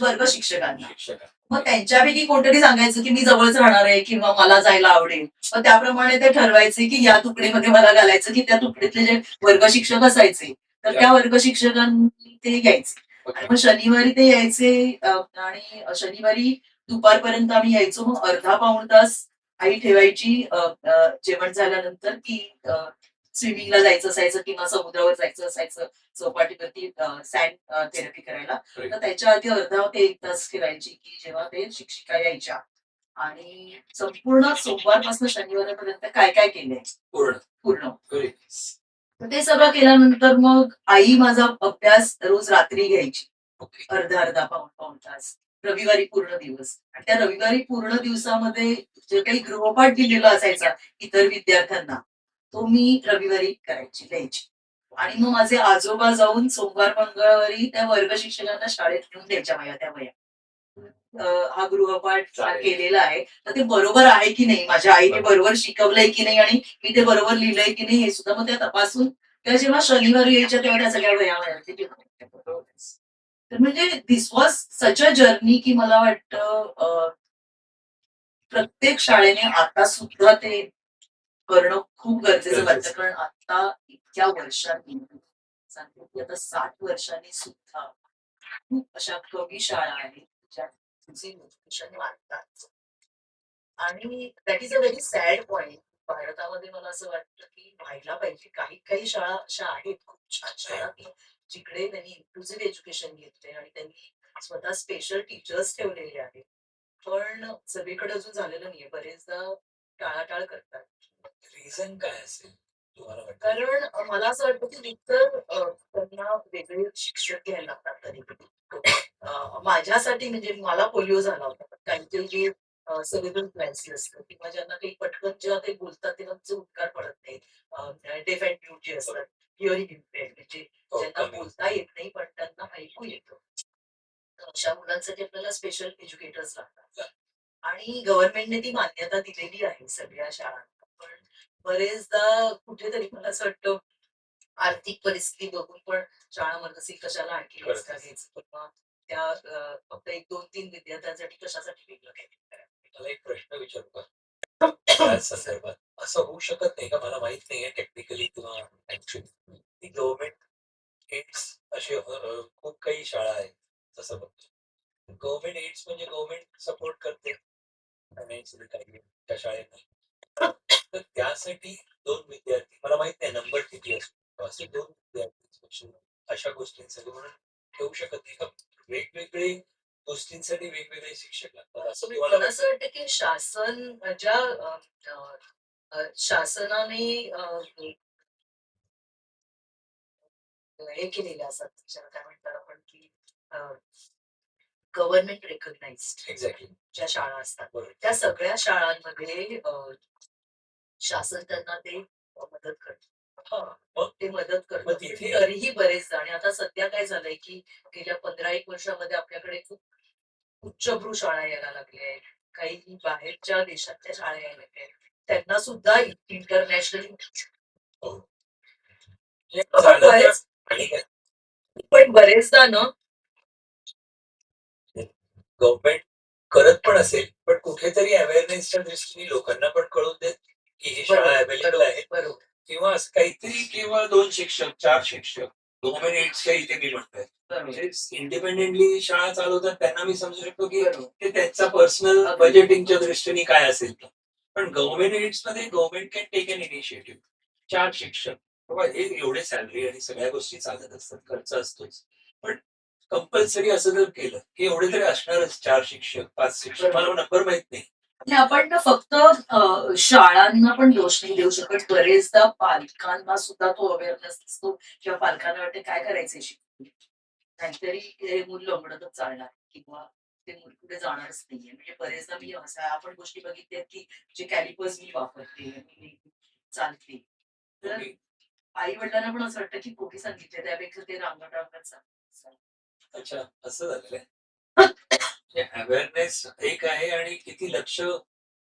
वर्ग शिक्षकांना. शिक्षक. मग त्यांच्यापैकी कोणतरी सांगायचं, की मी जवळच राहणार आहे किंवा मला जायला आवडेल. मग त्याप्रमाणे ते ठरवायचे, की या तुकडीमध्ये मला घालायचं, की त्या तुकडीतले जे वर्ग शिक्षक असायचे, तर त्या वर्ग शिक्षकांनी ते यायचे. आणि मग शनिवारी ते यायचे आणि शनिवारी दुपारपर्यंत आम्ही यायचो. मग अर्धा पाऊण तास आई ठेवायची जेवण झाल्यानंतर, की स्विमिंगला जायचं असायचं किंवा समुद्रावर जायचं असायचं. चौपाटीवरती सँड थेरपी करायला. तर त्याच्या आधी अर्धा ते 1 तास ठेवायची, की जेव्हा ते शिक्षिका यायच्या आणि संपूर्ण सोमवारपासून शनिवारपर्यंत काय-काय केलंय पूर्ण. पूर्ण. व्हेरी तर ते सगळं केल्यानंतर मग आई माझा अभ्यास रोज रात्री घ्यायची. ओके. अर्धा-अर्धा, पाऊण-पाऊण तास. रविवारी पूर्ण दिवस. आणि त्या रविवारी पूर्ण दिवसामध्ये जे काही गृहपाठ दिलेला असायचा इतर विद्यार्थ्यांना, तो मी रविवारी करायची, लिहायची. आणि मग माझे आजोबा जाऊन सोमवार, मंगळवारी त्या वर्ग शिक्षकांना शाळेत नेऊन द्यायच्या वह्या त्या वह्या. हा गृहपाठ केलेला आहे. तर ते बरोबर आहे की नाही? माझ्या आईने बरोबर शिकवलंय की नाही आणि मी ते बरोबर लिहिलंय की नाही हे सुद्धा मग त्या तपासून त्या जेव्हा शनिवारी यायच्या तेव्हा त्या सगळ्या वह्या मिळायच्या. तर म्हणजे this was such a journey की मला वाटतं प्रत्येक शाळेने आता सुद्धा ते करणं खूप गरजेचं वाटतं. कारण आता इतक्या वर्षांनी सांगते की आता 60 वर्षांनी सुद्धा खूप अशा कमी शाळा आहेत, ज्या तुझे एज्युकेशन मानतात. आणि that is a very sad point. भारतामध्ये मला असं वाटतं, की व्हायला पाहिजे. काही शाळा अशा आहेत, खूप छान शाळा, की जिकडे त्यांनी इन्क्लुझिव्ह एज्युकेशन घेतलंय आणि त्यांनी स्वतः स्पेशल टीचर्स ठेवलेले आहेत. पण सगळीकडे अजून झालेलं नाहीये. बरेचदा टाळाटाळ करतात. रिझन काय असेल तुम्हाला वाटतं? कारण मला असं वाटतं, की एकतर त्यांना वेगळे शिक्षक घ्यायला लागतात कधी-कधी. माझ्यासाठी म्हणजे मला पोलिओ झाला होता. पण काही जे सेरेब्रल पॅल्सी असतं किंवा ज्यांना काही पटकन जेव्हा ते बोलतात तेव्हा त्यांचे उद्गार पडत नाहीत. डेफ अँड म्यूट जे असतात, हिअरिंग इम्पेअर्ड म्हणजे ज्यांना बोलता येत नाही पण त्यांना ऐकू येतं. तर अशा मुलांसाठी आपल्याला स्पेशल एज्युकेटर्स लागतात. आणि गव्हर्नमेंटने ती मान्यता दिलेली आहे सगळ्या शाळांना. पण बरेचदा कुठेतरी मला असं वाटतं आर्थिक परिस्थिती बघून पण शाळा मनसे कशाला आणखी एक्स्ट्रा घ्यायचं किंवा त्या फक्त 1-2-3 विद्यार्थ्यांसाठी कशासाठी वेगळं काहीतरी करायचं. मला एक प्रश्न विचारू का? त्या संदर्भात असं होऊ शकत नाही का? मला माहित नाहीये टेक्निकली किंवा ऍक्च्युअली ती गव्हर्नमेंट एड्स असे खूप काही शाळा आहेत तसं बघतो. गव्हर्नमेंट एड्स म्हणजे गव्हर्नमेंट सपोर्ट करते फायनान्शियली काही त्या शाळेला. तर त्यासाठी 2 विद्यार्थी मला माहित नाही नंबर किती असतो. असे 2 विद्यार्थी अशा गोष्टींसाठी म्हणून ठेवू शकत नाही का? वेगवेगळे गोष्टींसाठी वेगवेगळे शिक्षक लागतात असं तुम्हाला मला असं वाटतं की शासन ज्या शासनाने हे केलेले असतात त्याच्याला काय म्हणतात आपण की गव्हर्नमेंट रेकग्नाइज्ड एक्झॅक्टली ज्या शाळा असतात त्या सगळ्या शाळांमध्ये शासन त्यांना ते मदत करतं. हा, मग ते मदत करतात. मग पण तिथे तरीही बरेचदा आणि आता सध्या काय झालंय, की गेल्या 15-1 वर्षामध्ये आपल्याकडे खूप उच्चभ्रू शाळा यायला लागल्या आहेत. काही बाहेरच्या देशातल्या शाळा यायला लागल्या आहेत. त्यांना सुद्धा इंटरनॅशनल हो, हे पण झालं तर बरेच आणि पण बरेचदा ना गव्हर्नमेंट करत पण असेल, पण कुठेतरी अवेअरनेसच्या दृष्टीने लोकांना पण कळून देत, की ही शाळा बरोबर, अवेलेबल बरोबर, आहे. बरोबर, किंवा असं काहीतरी किंवा 2 शिक्षक, 4 शिक्षक, गव्हर्नमेंट एड्सच्या इथे मी म्हणतोय. बरोबर, म्हणजे इंडिपेंडेंटली शाळा चालवतात त्यांना मी समजू शकतो, की बरोबर. ते त्यांचा पर्सनल अगदी. बजेटिंगच्या दृष्टीने काय असेल ते. पण गव्हर्नमेंट एड्समध्ये government can take an initiative. 4 शिक्षक. बाबा हे एवढे सॅलरी आणि सगळ्या गोष्टी चालत असतात, खर्च असतोच. पण कंपल्सरी असं जर केलं, की एवढे तरी असणारच 4 शिक्षक, 5 शिक्षक. बरोबर. मला नंबर माहीत नाही. आणि आपण ना फक्त शाळांना पण दोष नाही देऊ शकत. बरेचदा पालकांना सुद्धा तो अवेअरनेस असतो किंवा पालकांना वाटते काय करायचंय शिकून. नाहीतरी हे मूल लंगडतच चालणार किंवा ते मूल कुठे जाणारच नाहीये. म्हणजे बरेचदा मी अशा आपण गोष्टी बघितल्यात, की जे कॅलिपर्स मी वापरते, मी चालते. तर ओके. आई-वडिलांना पण असं वाटतं, की कोणी सांगितलंय त्यापेक्षा ते रांगत-रांगत चालतात. अच्छा, असं झालेलं आहे. म्हणजे अवेअरनेस एक आहे आणि किती लक्ष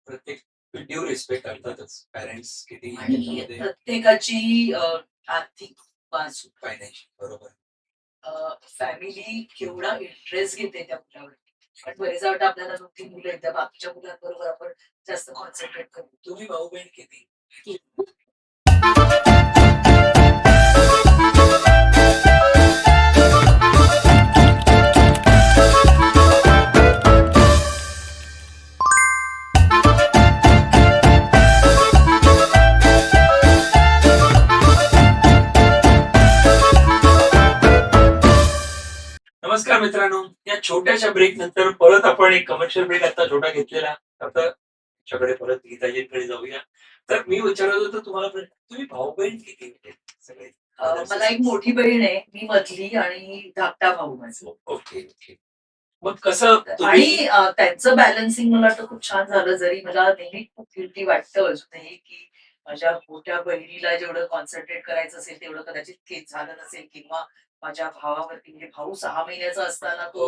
प्रत्येक ड्यू रिस्पेक्ट अर्थातच पॅरेंट्स किती आणि त्याच्यामध्ये प्रत्येकाची आर्थिक बाजू फायनान्शियल बरोबर. फॅमिली केवढा इंटरेस्ट घेते त्या मुलावरती. पण बरेचदा वाटतं आपल्याला 2-3 मुलं आहेत, त्या बाकीच्या मुलांबरोबर आपण जास्त कॉन्सन्ट्रेट करतो. तुम्ही भाऊ-बहीण किती? नमस्कार मित्रांनो. या छोट्याशा ब्रेक नंतर परत आपण एक कमर्शियल ब्रेक आता छोटा घेतलेला. आता तुमच्याकडे परत गीताजींकडे जाऊया. तर मी विचारत होतो तुम्हाला तुम्ही भाऊ-बहीण किती म्हणजे सगळे? मला एक मोठी बहीण आहे, मी मधली आणि धाकटा भाऊ माझा. Okay, okay. मग कसं तुम्ही आणि त्यांचं बॅलन्सिंग मला वाटतं खूप छान झालं. जरी मला नेहमी खूप गिल्टी वाटतं अजूनही, की माझ्या मोठ्या बहिणीला जेवढं कॉन्सन्ट्रेट करायचं असेल, तेवढं कदाचित ते झालं नसेल किंवा माझ्या भावावरती म्हणजे भाऊ 6 महिन्याचा असताना तो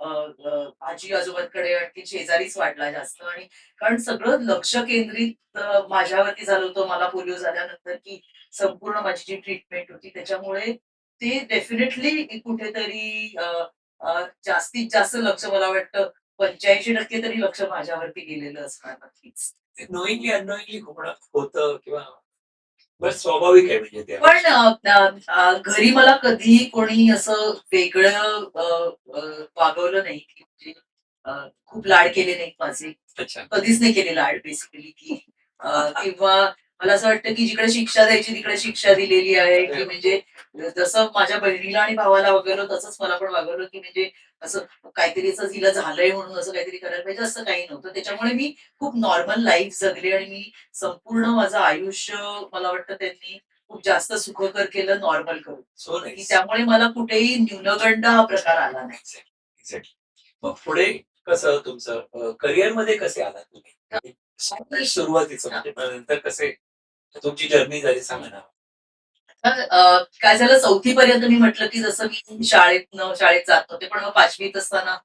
हो, आजी-आजोबांकडे आणखी शेजारीच वाढला जास्त आणि कारण सगळं लक्ष केंद्रित माझ्यावरती झालं होतं. मला पोलिओ झाल्यानंतर, की संपूर्ण माझी जी ट्रीटमेंट होती त्याच्यामुळे ते डेफिनेटली कुठेतरी जास्तीत जास्त लक्ष मला वाटतं 85% तरी लक्ष माझ्यावरती गेलेलं असणार नक्कीच. नोइंगली अननोइंगली होतं किंवा बस स्वाभाविक आहे म्हणजे ते. पण घरी मला कधीही कोणी असं वेगळं वागवलं नाही, की म्हणजे अ, खूप लाड केले नाहीत माझे. अच्छा. कधीच नाही केले लाड बेसिकली, की किंवा मला असं वाटतं, की जिकडे शिक्षा द्यायची तिकडे शिक्षा दिलेली आहे, की म्हणजे जसं माझ्या बहिणीला आणि भावाला वागवलं तसंच मला पण वागवलं, की म्हणजे असं काहीतरी असं हिला झालंय म्हणून असं काहीतरी करायला पाहिजे असं काही नव्हतं. त्याच्यामुळे मी खूप नॉर्मल लाईफ जगले आणि मी संपूर्ण माझं आयुष्य मला वाटतं त्यांनी खूप जास्त सुखकर केलं नॉर्मल करून. सो की नाईस. त्यामुळे मला कुठेही न्यूनगंड हा प्रकार आला नाही. एक्झॅक्टली. मग पुढे कसं तुमचं करिअरमध्ये कसे आलात तुम्ही? सुरुवातीचं म्हणजे नंतर कसे तुमची जर्नी झाली सांगा ना? तर काय झालं 4थी पर्यंत मी म्हटलं, की जसं मी शाळेत जात नव्हते. पण मग 5वीत असताना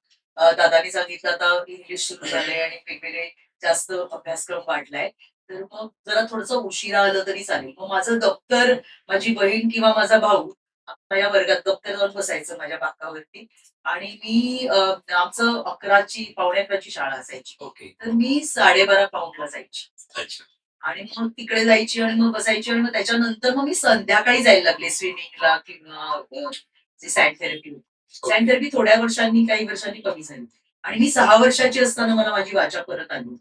दादांनी सांगितलं आता इंग्लिश सुरू झालंय आणि वेगवेगळे जास्त अभ्यासक्रम वाढलाय. तर मग जरा थोडंसं उशिरा आलं तरी चालेल. मग माझं दप्तर, माझी बहीण किंवा माझा भाऊ माझ्या वर्गात दप्तर जाऊन बसायचं माझ्या बाकावरती आणि मी आमचं 11ची पावणे 11ची शाळा असायची. ओके. तर मी 12:30 पाऊणला जायची. अच्छा. आणि मग तिकडे जायची आणि मग बसायची आणि मग त्याच्यानंतर मग मी संध्याकाळी जायला लागले स्विमिंगला किंवा जे सॅड थेरपी होती. सॅड थेरपी थोड्या वर्षांनी, काही वर्षांनी कमी झाली. आणि मी 6 वर्षाची असताना मला माझी वाचा परत आली.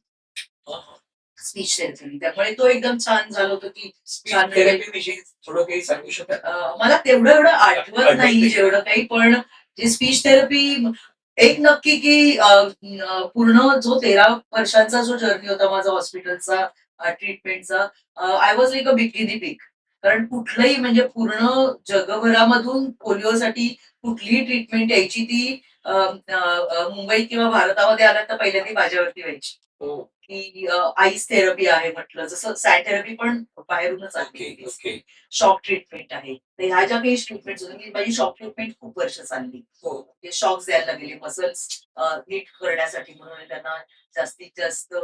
हां, हां. Speech therapy. त्यामुळे तो एकदम छान झालं होतं, की स्पीच छान थेरपीविषयी थोडं काही सांगू शकाल? मला तेवढं एवढं आठवत आठवत नाही नाही. जेवढं काही, पण जे स्पीच थेरपी एक नक्की, की पूर्ण जो 13 वर्षांचा जो जर्नी होता माझा हॉस्पिटलचा ट्रीटमेंटचा, I was like a big guinea pig. कारण कुठलंही म्हणजे पूर्ण जगभरामधून पोलिओसाठी कुठलीही ट्रीटमेंट यायची ती मुंबईत किंवा भारतामध्ये आल्या तर पहिल्यांदा माझ्यावरती व्हायची. हो. की आईस थेरपी आहे म्हटलं, जसं सॅट थेरपी पण बाहेरूनच ओके आली. ओके शॉक ट्रीटमेंट आहे. तर ह्या ज्या काही ट्रीटमेंट होत्या, मी माझी शॉक ट्रीटमेंट खूप वर्ष चालली. हो म्हणजे शॉक्स द्यायला गेले मसल्स नीट करण्यासाठी म्हणून त्यांना जास्तीत जास्त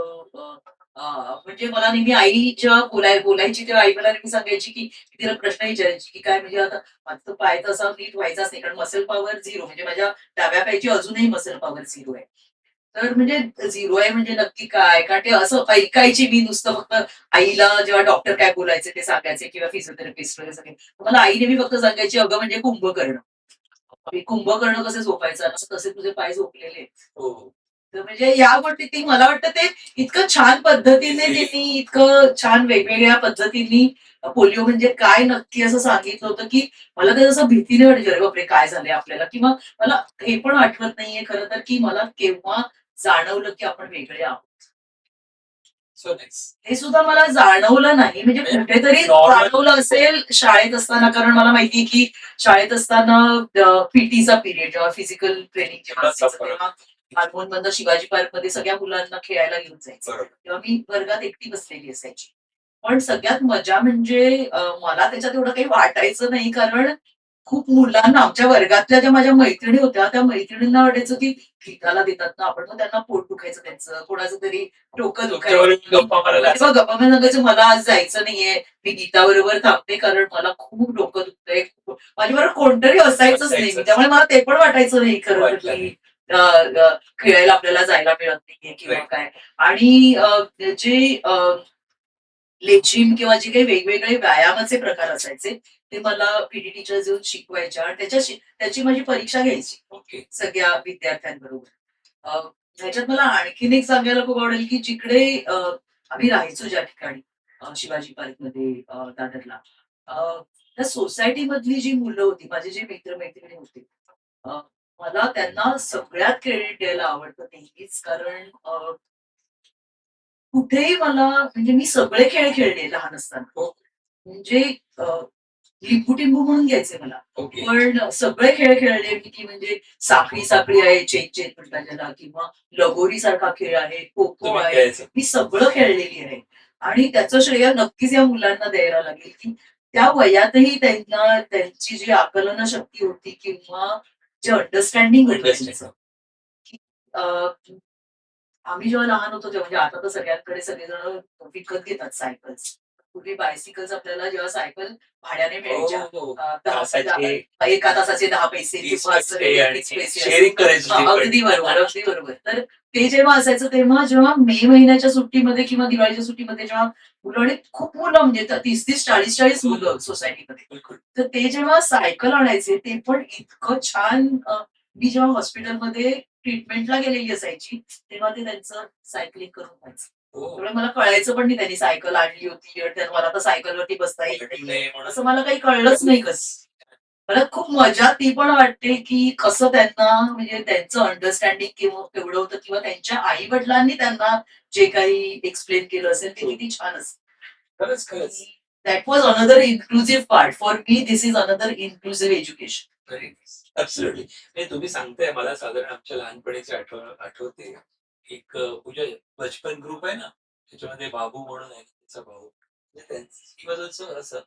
म्हणजे मला नेहमी आईच्या बोलायची तेव्हा आई मला नेहमी सांगायची की मी तिला प्रश्न विचारायची की काय म्हणजे आता माझा तो पाय तसा नीट व्हायचाच नाही कारण मसल पॉवर झिरो म्हणजे माझ्या डाव्या पायाची अजूनही मसल पॉवर झिरो आहे. तर म्हणजे झिरो आहे म्हणजे नक्की काय? कारण ते असं ऐकायची मी नुसतं फक्त आईला जेव्हा डॉक्टर काय बोलायचे ते सांगायचे किंवा फिजिओथेरपिस्ट वगैरे सगळे. मला आई नेहमी फक्त सांगायची, "अगं म्हणजे कुंभकर्ण." कुंभकर्ण कसे झोपायचं? असं तसे तुझे पाय झोपलेले आहेत. हो तर म्हणजे या गोष्टी ती मला वाटतं ते इतकं छान पद्धतीने त्यांनी इतकं छान वेगवेगळ्या पद्धतीने पोलिओ म्हणजे काय नक्की असं सांगितलं होतं, की मला ते जसं भीतीने वाटायची, "अरे बापरे! काय झालंय आपल्याला?" किंवा मला हे पण आठवत नाहीये खरं तर, की मला केव्हा जाणवलं, की आपण वेगळे आहोत. सो नाईस हे सुद्धा मला जाणवलं नाही. म्हणजे कुठेतरी नॉर्मल जाणवलं असेल शाळेत असताना, कारण मला माहितीये की शाळेत असताना पीटीचा पिरियड जेव्हा फिजिकल ट्रेनिंग जेव्हा असायचं तेव्हा हार्मोनमधनं शिवाजी पार्कमध्ये सगळ्या मुलांना खेळायला घेऊन जायचं. बरोबर तेव्हा मी वर्गात एकटी बसलेली असायची. पण सगळ्यात मजा म्हणजे मला त्याच्यात एवढं काही वाटायचं नाही कारण खूप मुलांना आमच्या वर्गातल्या ज्या माझ्या मैत्रिणी होत्या, त्या मैत्रिणींना वाटायचं की गीताला देतात ना आपण, मग त्यांना पोट दुखायचं त्यांचं, कोणाचं तरी डोकं दुखायचं. तुमच्यावर गप्पा मारायला तेव्हा गप्पा मारायला सांगायचं, "मला आज जायचं नाहीये, मी गीताबरोबर थांबते कारण मला खूप डोकं दुखतंय." माझ्याबरोबर कोणतरी असायचंच नाही. असायचंच. त्यामुळे मला ते पण वाटायचं नाही खरं तर वाटलं की नाही. खेळायला आपल्याला जायला मिळत नाहीये किंवा Right. काय. आणि जे लेझिम किंवा जे काही वेगवेगळे व्यायामाचे प्रकार असायचे, ते मला पीटी टीचर्स येऊन शिकवायच्या आणि त्याची माझी परीक्षा घ्यायची ओके सगळ्या विद्यार्थ्यांबरोबर. अ, ह्याच्यात मला आणखीन एक सांगायला खूप आवडेल, की जिकडे आम्ही राहायचो ज्या ठिकाणी शिवाजी पार्कमध्ये दादरला. त्या सोसायटीमधली जी मुलं होती, माझे जे मित्र-मैत्रिणी होते, अ, मला त्यांना सगळ्यात क्रेडिट द्यायला आवडतं नेहमीच कारण कुठेही मला म्हणजे मी सगळे खेळ खेळले लहान असताना. हो म्हणजे अ, लिंबू-टिंबू म्हणून घ्यायचे मला. ओके पण सगळे खेळ खेळले मी, की म्हणजे साखळी-साखळी आहे, चेत-चेत म्हणतात ज्याला किंवा लगोरीसारखा खेळ आहे, खो-खो तुम्ही आहे. खेळायचं मी सगळं खेळलेली आहे. आणि त्याचं श्रेय नक्कीच या मुलांना द्यायला लागेल, की त्या वयातही त्यांना त्यांची जी आकलन शक्ती होती किंवा जे अंडरस्टँडिंग होतं त्यांचं, की आम्ही जेव्हा लहान होतो तेव्हा म्हणजे आता तर सगळ्यांकडे सगळेजण विकत घेतात सायकल्स. पूर्वी बायसिकल्स आपल्याला जेव्हा सायकल भाड्याने मिळायच्या हो 10 तासाचे एका तासाचे 10 पैसे 30 किंवा असं पैसे आणि 30 पैसे असं. शेअरिंग करायचं हां, ते पण. अगदी बरोबर, अगदी बरोबर. तर ते जेव्हा असायचं तेव्हा जेव्हा मे महिन्याच्या सुट्टीमध्ये किंवा दिवाळीच्या सुट्टीमध्ये जेव्हा मुलं आणि खूप मुलं म्हणजे 30-30, 40-40 मुलं सोसायटीमध्ये. बिलकुल तर ते जेव्हा सायकल आणायचे ते पण इतकं छान मी जेव्हा हॉस्पिटलमध्ये ट्रीटमेंटला गेलेली असायची, तेव्हा ते त्यांचं सायकलिंग करून व्हायचं. हो त्यामुळे मला कळायचं पण नाही त्यांनी सायकल आणली होती आणि त्यात मला आता सायकलवरती बसता येत नाहीये. म्हणून असं मला काही कळलंच नाही कसं. मला खूप मजा ती पण वाटते, की कसं त्यांना म्हणजे त्यांचं अंडरस्टँडिंग किंवा केवढं होतं किंवा त्यांच्या आई-वडिलांनी त्यांना जे काही एक्सप्लेन केलं असेल ते किती छान असेल. खरंच खरंच that was another inclusive part. For me this is another inclusive education. Absolutely नाही तुम्ही सांगताय मला साधारण आमच्या लहानपणीची आठवते एक पूजा बचपन ग्रुप आहे ना त्याच्यामध्ये बाबू म्हणून आहे त्याचा भाऊ म्हणजे त्यांची वजन असं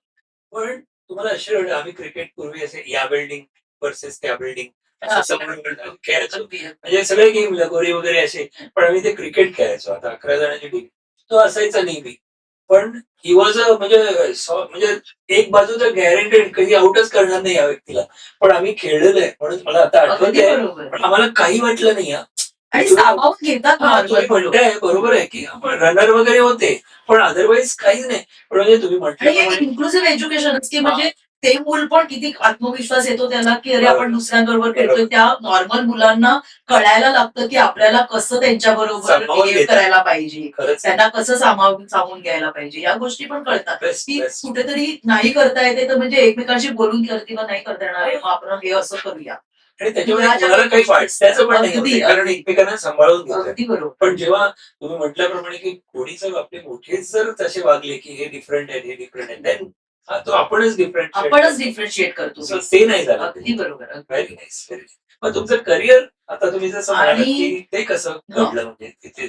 पण तुम्हाला आश्चर्य आम्ही क्रिकेट पूर्वी असे या बिल्डिंग वर्सेस त्या बिल्डिंग असं समोर खेळायचो म्हणजे सगळे गेम लगोरी वगैरे असे पण आम्ही ते क्रिकेट खेळायचो आता 11 जणांची टीम तो असायचा नेहमी पण ही वॉज म्हणजे म्हणजे एक बाजूचा गॅरंटेड कधी आउटच करणार नाही या व्यक्तीला पण आम्ही खेळलेलो आहे म्हणून मला आता अगदी आठवतंय बरोबर. पण आम्हाला काही वाटलं नाही हा. आणि तुम्ही- सामावून घेतात हा, तुम्ही नॉर्मल मुलं. म्हणताय बरोबर आहे की आपण रनर वगैरे होते पण अदरवाईज काहीच नाही पण म्हणजे तुम्ही आणि हे म्हटल्याप्रमाणे इन्क्लुसिव्ह एज्युकेशनच की म्हणजे ते मूल पण किती आत्मविश्वास येतो त्याला, की अरे बरोबर. आपण दुसऱ्यांबरोबर खेळतोय. बरोबर. त्या नॉर्मल मुलांना कळायला लागतं, की आपल्याला कसं त्यांच्याबरोबर सामावून बिहेव घेतात. करायला पाहिजे. खरंच त्यांना कसं सामावून घ्यायला पाहिजे. या गोष्टी पण कळतात. बेस्ट की बेस्ट कुठेतरी नाही करता येते तर म्हणजे एकमेकांशी बोलून किंवा नाही करता येणार आहे. मग आपण हे असं करूया. आणि त्याच्यामध्ये कोणाला काही वाटण्याचं पण नाही अगदी, होते, कारण एकमेकांना सांभाळून घेतात अगदी बरोबर. पण जेव्हा तुम्ही म्हटल्याप्रमाणे की कोणी जर आपले मोठेच जर तसे वागले की हे डिफरंट आहे हे डिफरंट आहे then हा, तो आपणच आपणच डिफरन्शिएट करतो. So ते नाही झालं. अगदी बरोबर. Very nice. मग तुमचं करिअर आता तुम्ही जसं म्हणालात आणि की ते कसं घडलं म्हणजे तिथे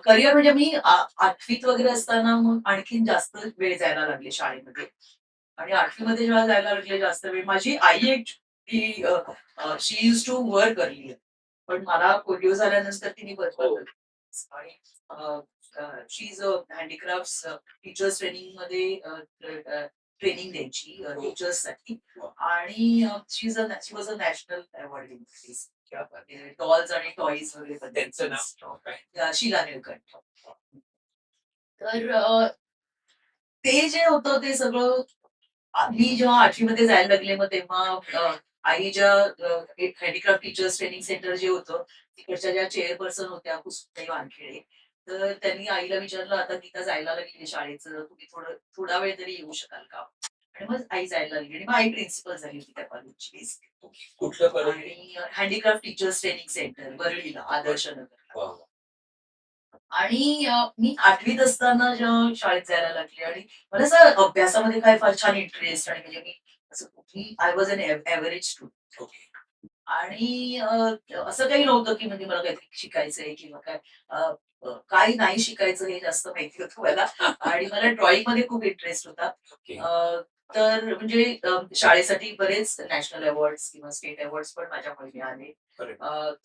करिअर म्हणजे मी 8वीत वगैरे असताना मग आणखीन जास्त वेळ जायला लागले शाळेमध्ये. आणि 8वीमध्ये जेव्हा जायला लागले जास्त वेळ, माझी आई ती she use to work early. पण मला पोलिओ झाल्यानंतर तिने बंद हो. केलं. आणि she is handicraft teachers training मध्ये ट्रेनिंग द्यायची टीचर्ससाठी. आणि she was a national award winner. Dolls आणि टॉईज वगैरे त्यांचं नाव काय? शीला निळकंठ. तर ते जे होतं ते सगळं मी जेव्हा 8वीमध्ये जायला लागले, मग तेव्हा आई ज्या हँडीक्राफ्ट टीचर्स ट्रेनिंग सेंटर जे होतं, तिकडच्या ज्या चेअरपर्सन होत्या कुसुमताई वानखेडे, तर त्यांनी आईला विचारलं, आता गीता जायला लागली शाळेचं, तुम्ही थोडा वेळ तरी येऊ शकाल का? आणि मग आई जायला लागली आणि मग आई प्रिन्सिपल झाली होती त्या कॉलेजची. कुठलं कॉलेज? आणि handicraft teachers training centre वरळीला, Adarsh Nagar. आणि मी 8वीत असताना जेव्हा शाळेत जायला लागले आणि मला असं अभ्यासामध्ये काय फार छान इंटरेस्ट, आणि म्हणजे मी असं कुठली I was an average student. आणि असं काही नव्हतं की म्हणजे मला काहीतरी शिकायचंय किंवा काय. अ, काय नाही शिकायचं हे जास्त माहिती होतं मला. आणि मला ड्रॉइंग मध्ये खूप इंटरेस्ट होता. अ, तर म्हणजे शाळेसाठी बरेच नॅशनल अवॉर्ड्स किंवा स्टेट अवॉर्ड्स पण माझ्यामुळे मिळाले.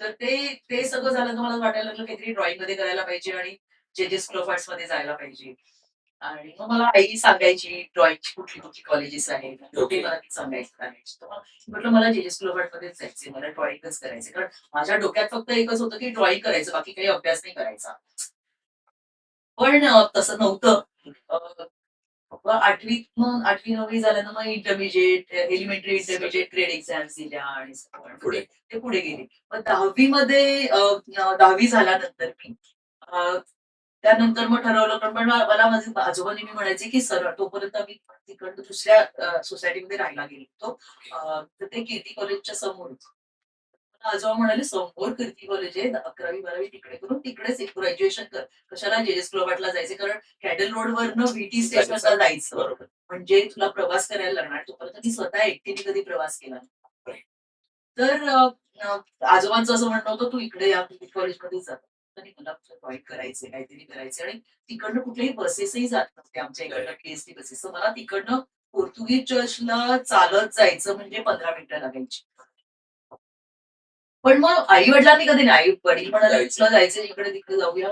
तर ते ते सगळं झालं तर मला वाटायला लागलं काहीतरी ड्रॉइंग मध्ये करायला पाहिजे आणि जे स्कूल ऑफ आर्ट्स मध्ये जायला पाहिजे. आणि मग मला आई सांगायची ड्रॉइंगची कुठली कुठली कॉलेजेस आहेत, ते मला ती सांगायची. तर मग म्हटलं मला जे स्कूल ऑफ आर्ट मध्येच जायचंय, मला ड्रॉइंगच करायचंय. कारण माझ्या डोक्यात फक्त एकच होतं की ड्रॉइंग करायचं, बाकी काही अभ्यास नाही करायचा. पण तसं नव्हतं. अ, मग 8वी 9वी झाल्यानं मग intermediate, elementary intermediate grade exams दिल्या आणि सगळं. पुढे. ते पुढे गेले. मग 10वी झाल्यानंतर मी त्यानंतर मग ठरवलं, पण पण मला माझे आजोबा नेहमी म्हणायचे की सरळ तोपर्यंत आम्ही तिकडनं दुसऱ्या सोसायटीमध्ये राहायला गेलो होतो. तर ते कीर्ती कॉलेजच्या समोर होतं. मला आजोबा म्हणाले, समोर कीर्ती कॉलेज आहे, 11वी-12वी तिकडे करून तिकडेच एक ग्रॅज्युएशन कर. कशाला जे.एस. क्लोबाटला जायचे, कारण कॅडल रोडवरनं व्हीटी स्टेशनला जायचं. बरोबर. म्हणजे तुला प्रवास करायला लागणार. तोपर्यंत मी स्वतः एकटीने कधी प्रवास केला नाही. तर आजोबांचं असं म्हणणं होतं, तू इकडे या कॉलेजमध्ये जा. आणि मला ड्रॉइंग करायचे, काहीतरी करायचे. आणि तिकडनं कुठल्याही बसेसही जात नसते आमच्या इकडनं, पीएसटी बसेस. तर मला तिकडनं पोर्तुगीज चर्चला चालत जायचं म्हणजे 15 मिनिटं लागायची. पण मग आई वडिलांनी कधी नाही. आई वडील म्हणाले, तुला जायचं इकडे तिकडे जाऊया.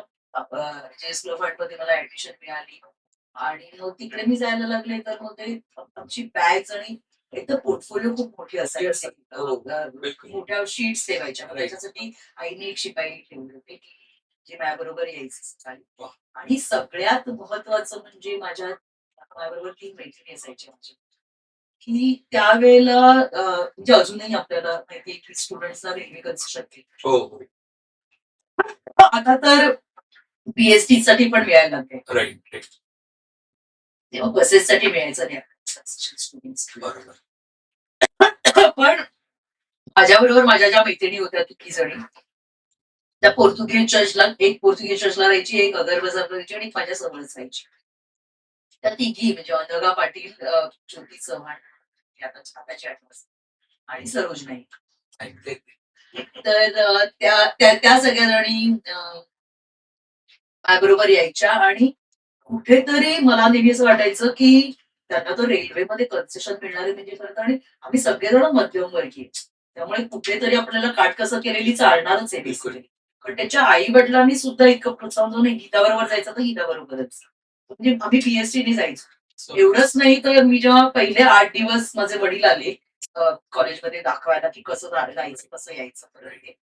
जे स्लोफाट मध्ये मला ऍडमिशन मिळाली. आणि मग तिकडे मी जायला लागले, तर मग ते आमची बॅग्स आणि एक तर पोर्टफोलिओ खूप मोठी असायची. मोठ्या शीट्स ठेवायच्या. मग त्याच्यासाठी आईने एक शिपाई ठेवले होते की जे माझ्याबरोबर यायचे सकाळी. आणि सगळ्यात महत्वाचं म्हणजे माझ्याबरोबर 3 मैत्रिणी असायच्या माझ्या, की त्यावेळेला म्हणजे अजूनही आपल्याला माहिती आहे की स्टुडंट्सना रेल्वे कन्स्ट्रक्ट केली. हो. आता तर पीएचडी साठी पण मिळायला लागले. राईट. तेव्हा बसेससाठी मिळायचं नाही स्टुडंट्स. बरोबर. पण माझ्याबरोबर माझ्या ज्या मैत्रिणी होत्या तिघी जणी, त्या एक पोर्तुगीज चर्चला राहायची, एक अगर बाजारला राहायची आणि एक माझ्या समोरच राहायची. त्या तिघी म्हणजे अनघा पाटील, ज्योती चव्हाण, आताची आठवण, आणि सरोज नाईक. तर त्या सगळ्या जणी माझ्याबरोबर यायच्या. आणि कुठेतरी मला नेहमी असं वाटायचं की त्यांना तर रेल्वेमध्ये कन्सेशन मिळणारे म्हणजे खरं तर, आणि आम्ही सगळेजण मध्यमवर्गीय, त्यामुळे कुठेतरी आपल्याला काटकसर केलेली चालणारच आहे बेसिकली. पण त्याच्या आई वडिलांनी सुद्धा इतकं प्रोत्साहन दिलं, नाही गीता बरोबर जायचं तर गीता बरोबरच. म्हणजे आम्ही पीएचडीने जायचो. एवढंच नाही तर मी जेव्हा पहिले 8 दिवस माझे वडील आले कॉलेजमध्ये दाखवायला की कसं जायचं कसं यायचं परत ते.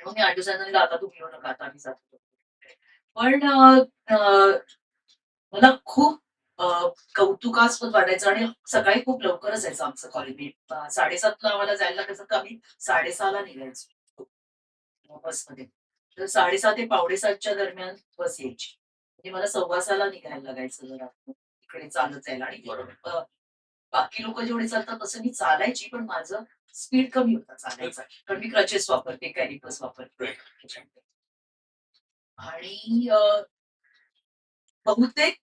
मग मी 8 दिवसांनी, आता तुम्ही येऊ नका, आता आम्ही जातो. पण मला खूप अ, कौतुकास्पद वाटायचं. आणि सकाळी खूप लवकर असायचं आमचं कॉलेज. 7:30ला आम्हाला जायला लागायचं, तर आम्ही 6:30ला निघायचो बसमध्ये. तर 6:30 ते 6:45च्या दरम्यान बस यायची. म्हणजे मला 6:15ला निघायला लागायचं जरा इकडे चालत जायला. आणि बाकी लोक जेवढे चालतात तसं मी चालायची, पण माझं स्पीड कमी होता चालायचा, कारण मी क्रचेस वापरते, कॅलिपर्स वापरते. आणि बहुतेक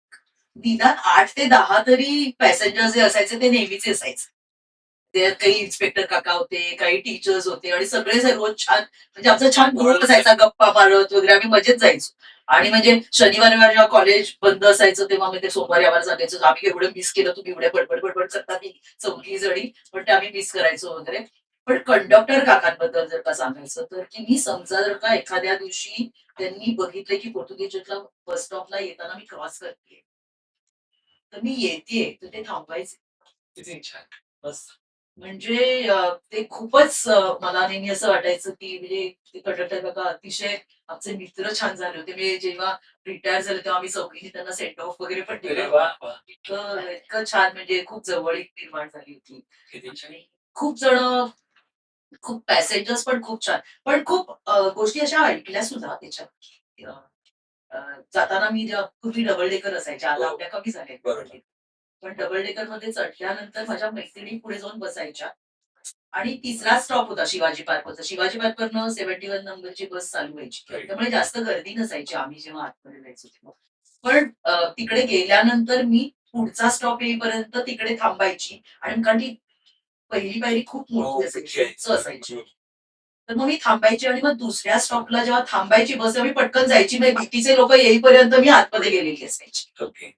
निदान 8 ते 10 तरी पॅसेंजर जे असायचे ते नेहमीचे असायचे. त्यात काही इन्स्पेक्टर काका होते, काही टीचर्स होते आणि सगळे रोज छान म्हणजे आमचा छान ग्रुप असायचा गप्पा मारत वगैरे आम्ही मजेत जायचो. आणि म्हणजे शनिवार रविवार जेव्हा कॉलेज बंद असायचं तेव्हा मग ते सोमवारी आम्हाला सांगायचं आम्ही एवढं मिस केलं तुम्ही एवढे बडबड बडबड करता ती चौघी जणी पण ते आम्ही मिस करायचो वगैरे. पण कंडक्टर काकांबद्दल जर का सांगायचं तर की मी समजा जर का एखाद्या दिवशी त्यांनी बघितलं की पोर्तुगीजला बस स्टॉपला येताना मी क्रॉस करते तर मी येतेय तर ते थांबायचे. किती छान. मस्त. म्हणजे ते खूपच मला नेहमी असं वाटायचं की म्हणजे ते कंडक्टर काका अतिशय आमचे मित्र छान झाले होते. म्हणजे जेव्हा रिटायर झाले तेव्हा आम्ही चौघींनी त्यांना सेंड ऑफ वगैरे पण अरे दिलं. वा वा. इतकं इतकं छान म्हणजे खूप जवळीक निर्माण झाली होती. किती छान. आणि खूप जण खूप पॅसेंजर्स पण खूप छान. पण खूप गोष्टी अशा ऐकल्या सुद्धा त्याच्यात की अ, जाताना मी जेव्हा पूर्वी डबल डेकर असायच्या, आता हो. आपल्या कमी झाल्या बरोबर. पण डबल डेकरमध्ये चढल्यानंतर माझ्या मैत्रिणी पुढे जाऊन बसायच्या आणि तिसरा स्टॉप होता शिवाजी पार्कवरचा. शिवाजी पार्कवरनं 71 नंबरची बस चालू व्हायची. Right. त्यामुळे जास्त गर्दी नसायची आम्ही जेव्हा आतमध्ये जायचो तेव्हा. पण तिकडे गेल्यानंतर मी पुढचा स्टॉप येईपर्यंत तिकडे थांबायची आणि कारण ती पहिली पायरी खूप हो, मोठी असायची, आहे. उंच असायची. तर मग मी थांबायची आणि मग दुसऱ्या स्टॉपला जेव्हा थांबायची बस तेव्हा मी पटकन जायची. मग बाकीचे लोक येईपर्यंत मी आतमध्ये गेलेली असायची. ओके.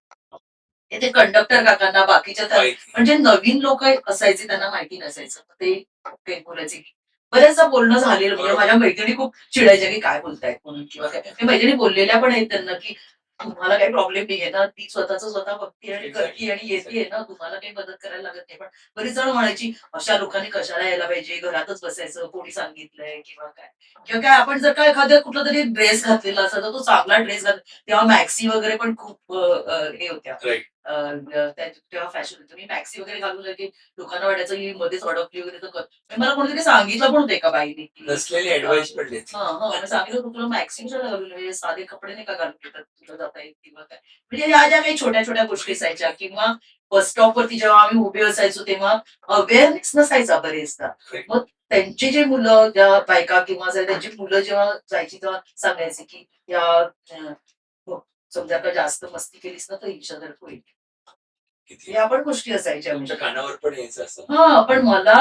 ते कंडक्टर काकांना बाकीच्या माहिती. म्हणजे नवीन लोक असायचे त्यांना माहिती नसायचं. ते काही बोलायचे की बऱ्याचदा बोलणं झालेलं म्हणजे बरोबर. माझ्या मैत्रिणी खूप चिडायच्या की काय बोलतायत म्हणून किंवा काय. मी मैत्रिणी बोललेल्या पण आहेत त्यांना की तुम्हाला काही प्रॉब्लेम नाहीये ना, ती स्वतःचं स्वतः बघते आणि करते आणि येतेय ना, तुम्हाला काही मदत करायला लागत नाही. पण बरीच जण म्हणायची, "अशा लोकांनी कशाला यायला पाहिजे? घरातच बसायचं, कोणी सांगितलंय?" किंवा काय. किंवा काय आपण जर का एखादा कुठलातरी ड्रेस घातलेला असेल, तर तो चांगला ड्रेस तेव्हा मॅक्सी वगैरे पण खूप हे होत्या. राईट. तेव्हा फॅशन होती. मी मॅक्सी वगैरे घालून की लोकांना वाटायचं की मध्येच अडकली वगैरे तर म्हणजे मला कोणीतरी सांगितलं पण होतं एका बाईने की नसलेली ऍडवाइस पण देते. मी सांगितलं होतं तुला मॅक्सी कशाला घालून म्हणजे साधे कपडे नाही का घालून येतात तुला जाता येत किंवा काय. म्हणजे ह्या ज्या काही छोट्या छोट्या गोष्टी असायच्या किंवा बस स्टॉपवरती जेव्हा आम्ही उभे असायचो तेव्हा अवेअरनेस नसायचा बरेचदा. Right. मग त्यांची जी मुलं ज्या बायका किंवा त्यांची मुलं जेव्हा जायची तेव्हा सांगायचे की या हो, समजा का जास्त मस्ती केलीस ना तर इशादर होईल. किती या पण गोष्टी असायच्या तुमच्या म्हणजे. कानावर पण यायचं असं. हां, पण मला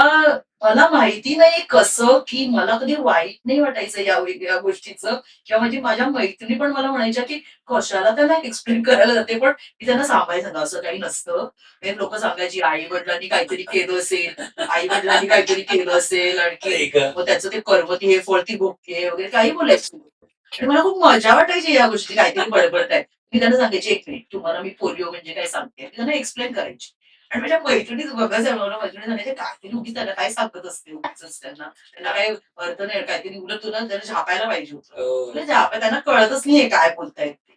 मला माहिती नाही कसं, की मला कधी वाईट नाही वाटायचं या गोष्टीचं किंवा म्हणजे माझ्या मैत्रिणी पण मला म्हणायच्या, की "कशाला त्याला एक्सप्लेन करायला जाते?" पण मी त्यांना सांगायचं ना, असं काही नसतं. हे लोकं सांगायची, "आई-वडिलांनी काहीतरी केलं असेल, आई-वडिलांनी काहीतरी केलं असेल आणखी नाही का? मग त्याचं ते कर्म ती हे फळ ती भोगतीये" वगैरे काही बोलायची. आणि मला खूप मजा वाटायची या गोष्टी काहीतरी बडबडतायत. मी त्यांना सांगायची, "एक मिनिट, तुम्हाला मी पोलिओ म्हणजे काय सांगते." मी त्यांना एक्सप्लेन करायची. आणि माझ्या मैत्रिणीच बघायचं मला मैत्रिणी सांगायच्या काहीतरी उगीच त्याला काय सांगत असते उगीचच त्यांना. त्यांना काही अर्थ नाही काहीतरी उलट तुला त्याला झापायला पाहिजे होतं. हो. त्यांना कळतच नाहीये काय बोलतायत ते.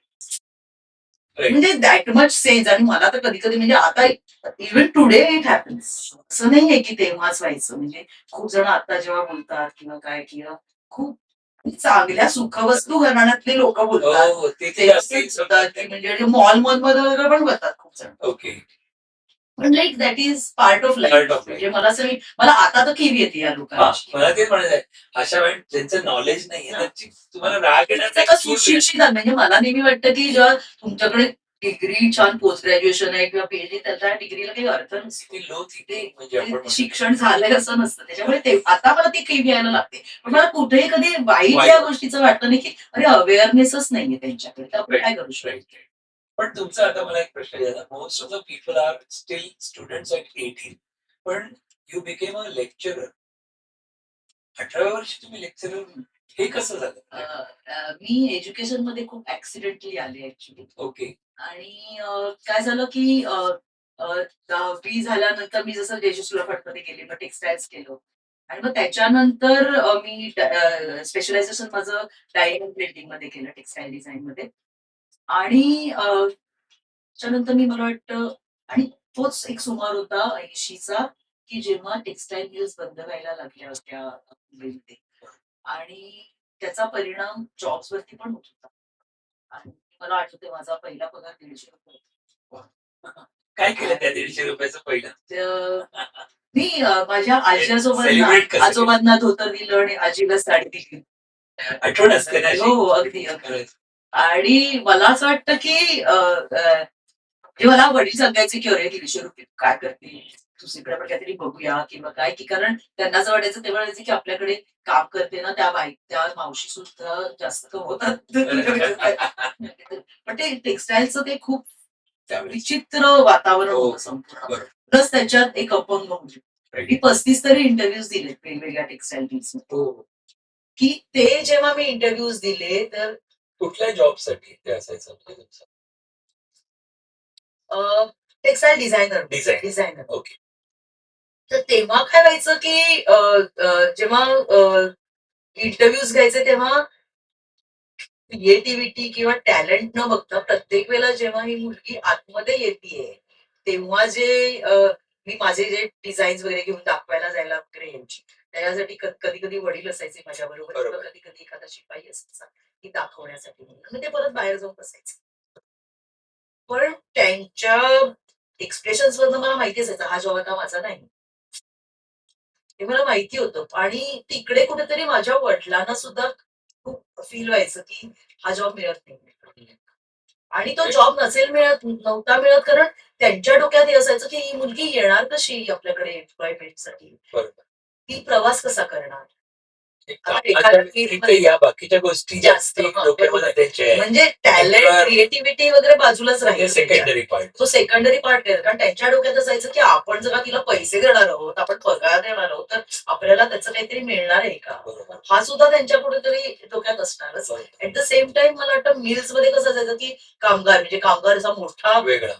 Right. म्हणजे दॅट मच सेन्स आणि मला तर कधी-कधी म्हणजे आता इव्हन टुडे इट हॅपन्स. असं नाहीये की तेव्हाच व्हायचं. म्हणजे खूप जण आता जेव्हा बोलतात किंवा काय किंवा खूप चांगल्या सुखवस्तू घराण्यातली लोकं बोलतात. हो, ते ते जास्त बोलतात की म्हणजे मॉलमध्ये वगैरे पण बोलतात खूप जण. ओके. पण like that is part of life. Part of म्हणजे मला आता तर कीव येते या लोकांची. मला तेच म्हणायचं आहे. अशा वेळेस ज्यांचं नॉलेज नाहीये हां. त्यांची तुम्हाला राग ते येण्याचा आता सुशिक्षित आहेत. म्हणजे मला नेहमी वाटतं की जेव्हा तुमच्याकडे डिग्री छान पोस्ट ग्रॅज्युएशन आहे किंवा पीएचडी त्या डिग्रीला काही अर्थ नसतो. लो ते म्हणजे आपण म्हणतो. शिक्षण झालंय असं नसतं. त्याच्यामुळे ते आता मला ती कीव यायला लागते. पण मला कुठेही कधी वाईट या गोष्टीचं वाटतं नाही की अरे अवेअरनेसच नाहीये त्यांच्याकडे. तर आपण काय करू शकतो? राईट. पण तुमचा आता मला एक प्रश्न आहे. Most of the people are still students at 18 पण यू बिकेम अ लेक्चरर. 18व्या वर्षी तुम्ही लेक्चरर हे कसं झालं? मी एज्युकेशनमध्ये खूप ॲक्सिडेंटली आले ॲक्चुअली. ओके. आणि काय झालं की अ, अ, 10वी झाल्यानंतर मी जसं जेजुश्रीला फडमध्ये गेले, मग टेक्सटाईल्स केलं. आणि मग त्याच्यानंतर मी स्पेशलायझेशन माझं डायरी प्रिंटिंगमध्ये केलं, टेक्सटाईल डिझाइनमध्ये. आणि त्याच्यानंतर मला वाटतं आणि तोच एक सुमार होता 80चा, की जेव्हा टेक्सटाईल मिल्स बंद व्हायला लागल्या होत्या मुंबईमध्ये. आणि त्याचा परिणाम जॉब्सवरती पण होत होता. आणि मला आठवतंय माझा पहिला पगार ₹150 होता. काय केलं त्या ₹150 पहिलं? मी माझ्या Celebrate कसं आजोबांना धोतर दिलं आणि आजीला साडी दिली. आठवण असते ना अशी? हो, हो. अगदी, अगदी. खरंच. आणि मला असं वाटतं की म्हणजे मला वडील सांगायचे की अरे 150 रुपये काय करते दुसरीकडे आपण काहीतरी बघूया किंवा काय की कारण त्यांना असं वाटायचं ते म्हणायचे की आपल्याकडे काम करते ना त्या मावशी सुद्धा जास्त कमवतात पण ते टेक्सटाईलचं ते खूप विचित्र वातावरण हो. होतं संपूर्ण बरोबर. प्लस त्याच्यात एक अपंग होते मी 35 तरी इंटरव्ह्यूज दिले वेगवेगळ्या टेक्सटाईल मध्ये हो. की ते जेव्हा मी इंटरव्ह्यूज दिले तर कुठल्या जॉबसाठी ते असायचं म्हणजे तुमचं? Textile designer design. Designer okay. तर तेव्हा काय व्हायचं की जेव्हा इंटरव्ह्यूज घ्यायचे तेव्हा क्रिएटिव्हिटी किंवा टॅलेंट न बघता प्रत्येक वेळेला जेव्हा ही मुलगी आतमध्ये येते तेव्हा मी माझे जे डिझाईन्स वगैरे घेऊन दाखवायला जायला वगैरे यायची त्याच्यासाठी कधी कधी वडील असायचे माझ्या बरोबर किंवा बरोबर. कधी कधी एखादा शिपाई असायचा की दाखवण्यासाठी म्हणून. मग ते परत बाहेर जाऊन बसायचे पण त्यांच्या एक्सप्रेशन्स वरनं मला माहिती असायचं हा जॉब आता माझा नाही हे मला माहिती होतं आणि तिकडे कुठेतरी माझ्या वडिलांना सुद्धा खूप फील व्हायचं की हा जॉब मिळत नाही आणि तो जॉब नव्हता मिळत कारण त्यांच्या डोक्यात हे असायचं की ही मुलगी येणार कशी आपल्याकडे एम्प्लॉयमेंटसाठी बरोबर. ती प्रवास कसा करणार एक आता कामाच्या एखाद्या व्यतिरिक्त फील्डमध्ये या बाकीच्या गोष्टी जास्त जास्ती डोक्यामध्ये त्यांच्या आहेत. म्हणजे टॅलेंट Particular- क्रिएटिव्हिटी वगैरे बाजूलाच ते राहील सेकंडरी पार्ट. तो सेकंडरी पार्ट आहे कारण त्यांच्या डोक्यात असायचं की आपण जर का तिला पैसे देणार आहोत आपण पगार देणार आहोत तर आपल्याला त्याचं काहीतरी मिळणार आहे का बरोबर. हा सुद्धा त्यांच्या कुठेतरी डोक्यात असणारच बरोबर. ऍट द सेम टाइम मला वाटतं मिल्स मध्ये कसं असायचं की कामगार म्हणजे कामगार असा मोठा वेगळा.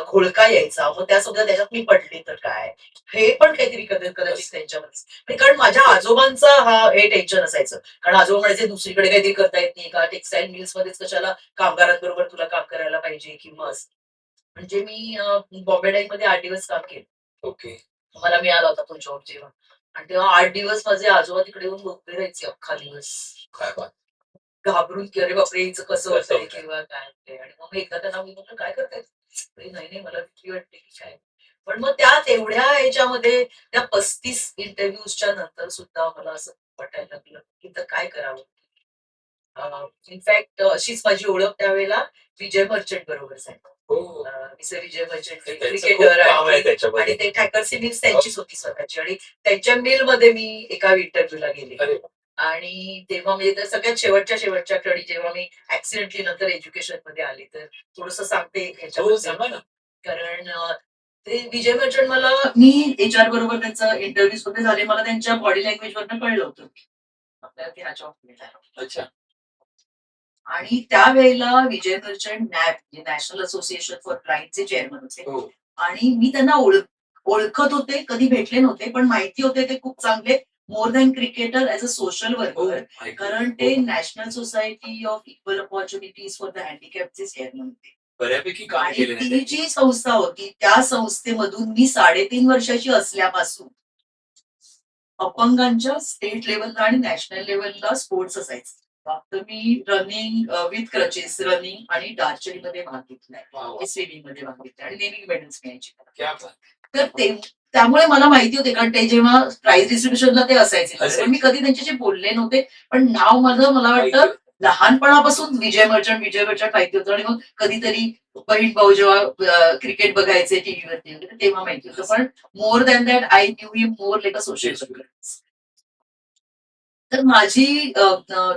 घोळका यायचा मग त्या सुद्धा त्याच्यात मी पडले तर काय हे पण काहीतरी कदाचित त्यांच्यामध्ये कारण माझ्या आजोबांचा हे टेन्शन असायचं कारण आजोबा म्हणायचे दुसरीकडे काहीतरी करता येत नाही का टेक्सटाईल मिल्स मध्येच कशाला कामगारांबरोबर तुला काम करायला पाहिजे किंवा असं म्हणजे मी बॉम्बे डाईंग मध्ये 8 दिवस काम केलं ओके. मला मिळाला होता तो जॉब जेव्हा आणि तेव्हा 8 दिवस माझे आजोबा तिकडे येऊन उभे राहायचे अख्खा दिवस काय बात. घाबरून की अरे बापरे हिचं कसं कसं होतंय होतंय? किंवा काय ते आणि मग एकदा त्यांना मी म्हटलं काय करताय नाही नाही मला भीती वाटते की काय पण मग त्या तेवढ्या ह्याच्यामध्ये त्या 35 इंटरव्ह्यूजच्या नंतर सुद्धा मला असं वाटायला लागलं की तर काय करावं इनफॅक्ट अशीच माझी ओळख त्यावेळेला विजय मर्चंट बरोबर झाली हो. मिस्टर विजय मर्चंट त्यांचं खूप क्रिकेटर काम आहे आणि त्याच्यामध्ये. ते ठॅकरसी मिल्स त्यांचीच होती स्वतःची आणि त्यांच्या मिल मध्ये मी एका इंटरव्ह्यूला गेले अरे वा. आणि तेव्हा म्हणजे त्या सगळ्यात शेवटच्या क्षणी जेव्हा मी ऍक्सिडेंटली नंतर एज्युकेशन मध्ये आले तर थोडस सांगते हो, ह्याच्याबद्दल सांगा ना. कारण ते विजय मर्चंट मला मी एचआर बरोबर त्यांचा इंटरव्ह्यूज मध्ये झाले मला त्यांच्या बॉडी लँग्वेज वरनं कळलं होतं की आपल्याला ते हा जॉब मिळणार अच्छा. आणि त्यावेळेला विजय मर्चंट नॅप म्हणजे नॅशनल असोसिएशन फॉर ब्लाइंडचे चेअरमन होते हो. आणि मी त्यांना ओळखत होते कधी भेटले नव्हते पण माहिती होते ते खूप चांगले more than cricketer as a social हो. वर्कर ऐकलं. कारण ते national society of equal opportunities for the हँडिकॅपचे चेअरमन होते बऱ्यापैकी काम आणि केलेलं आहे ती त्यांनी. जी संस्था होती त्या संस्थेमधून मी 3.5 वर्षाची असल्यापासून अपंगांच्या स्टेट लेवलला आणि नॅशनल लेवलला स्पोर्ट्स असायचे फक्त मी रनिंग विथ क्रचेस रनिंग आणि डार्चरी मध्ये भाग घेतलाय वा वा. स्विमिंग मध्ये भाग घेतलाय आणि नेहमी मेडल्स मिळायचे क्या बात. तर त्यामुळे मला माहिती होते कारण ते जेव्हा प्राइज डिस्ट्रीब्युशनला ते असायचे असायचे. पण मी कधी त्यांच्याशी बोलले नव्हते पण नाव माझं मला माहिती वाटतं होतं. लहानपणापासून विजय मर्चंट माहिती होतं आणि मग कधीतरी बहीण भाऊ जेव्हा क्रिकेट बघायचे टीव्हीवरती वगैरे तेव्हा माहिती होतं पण more than that I knew him more like a social worker तर माझी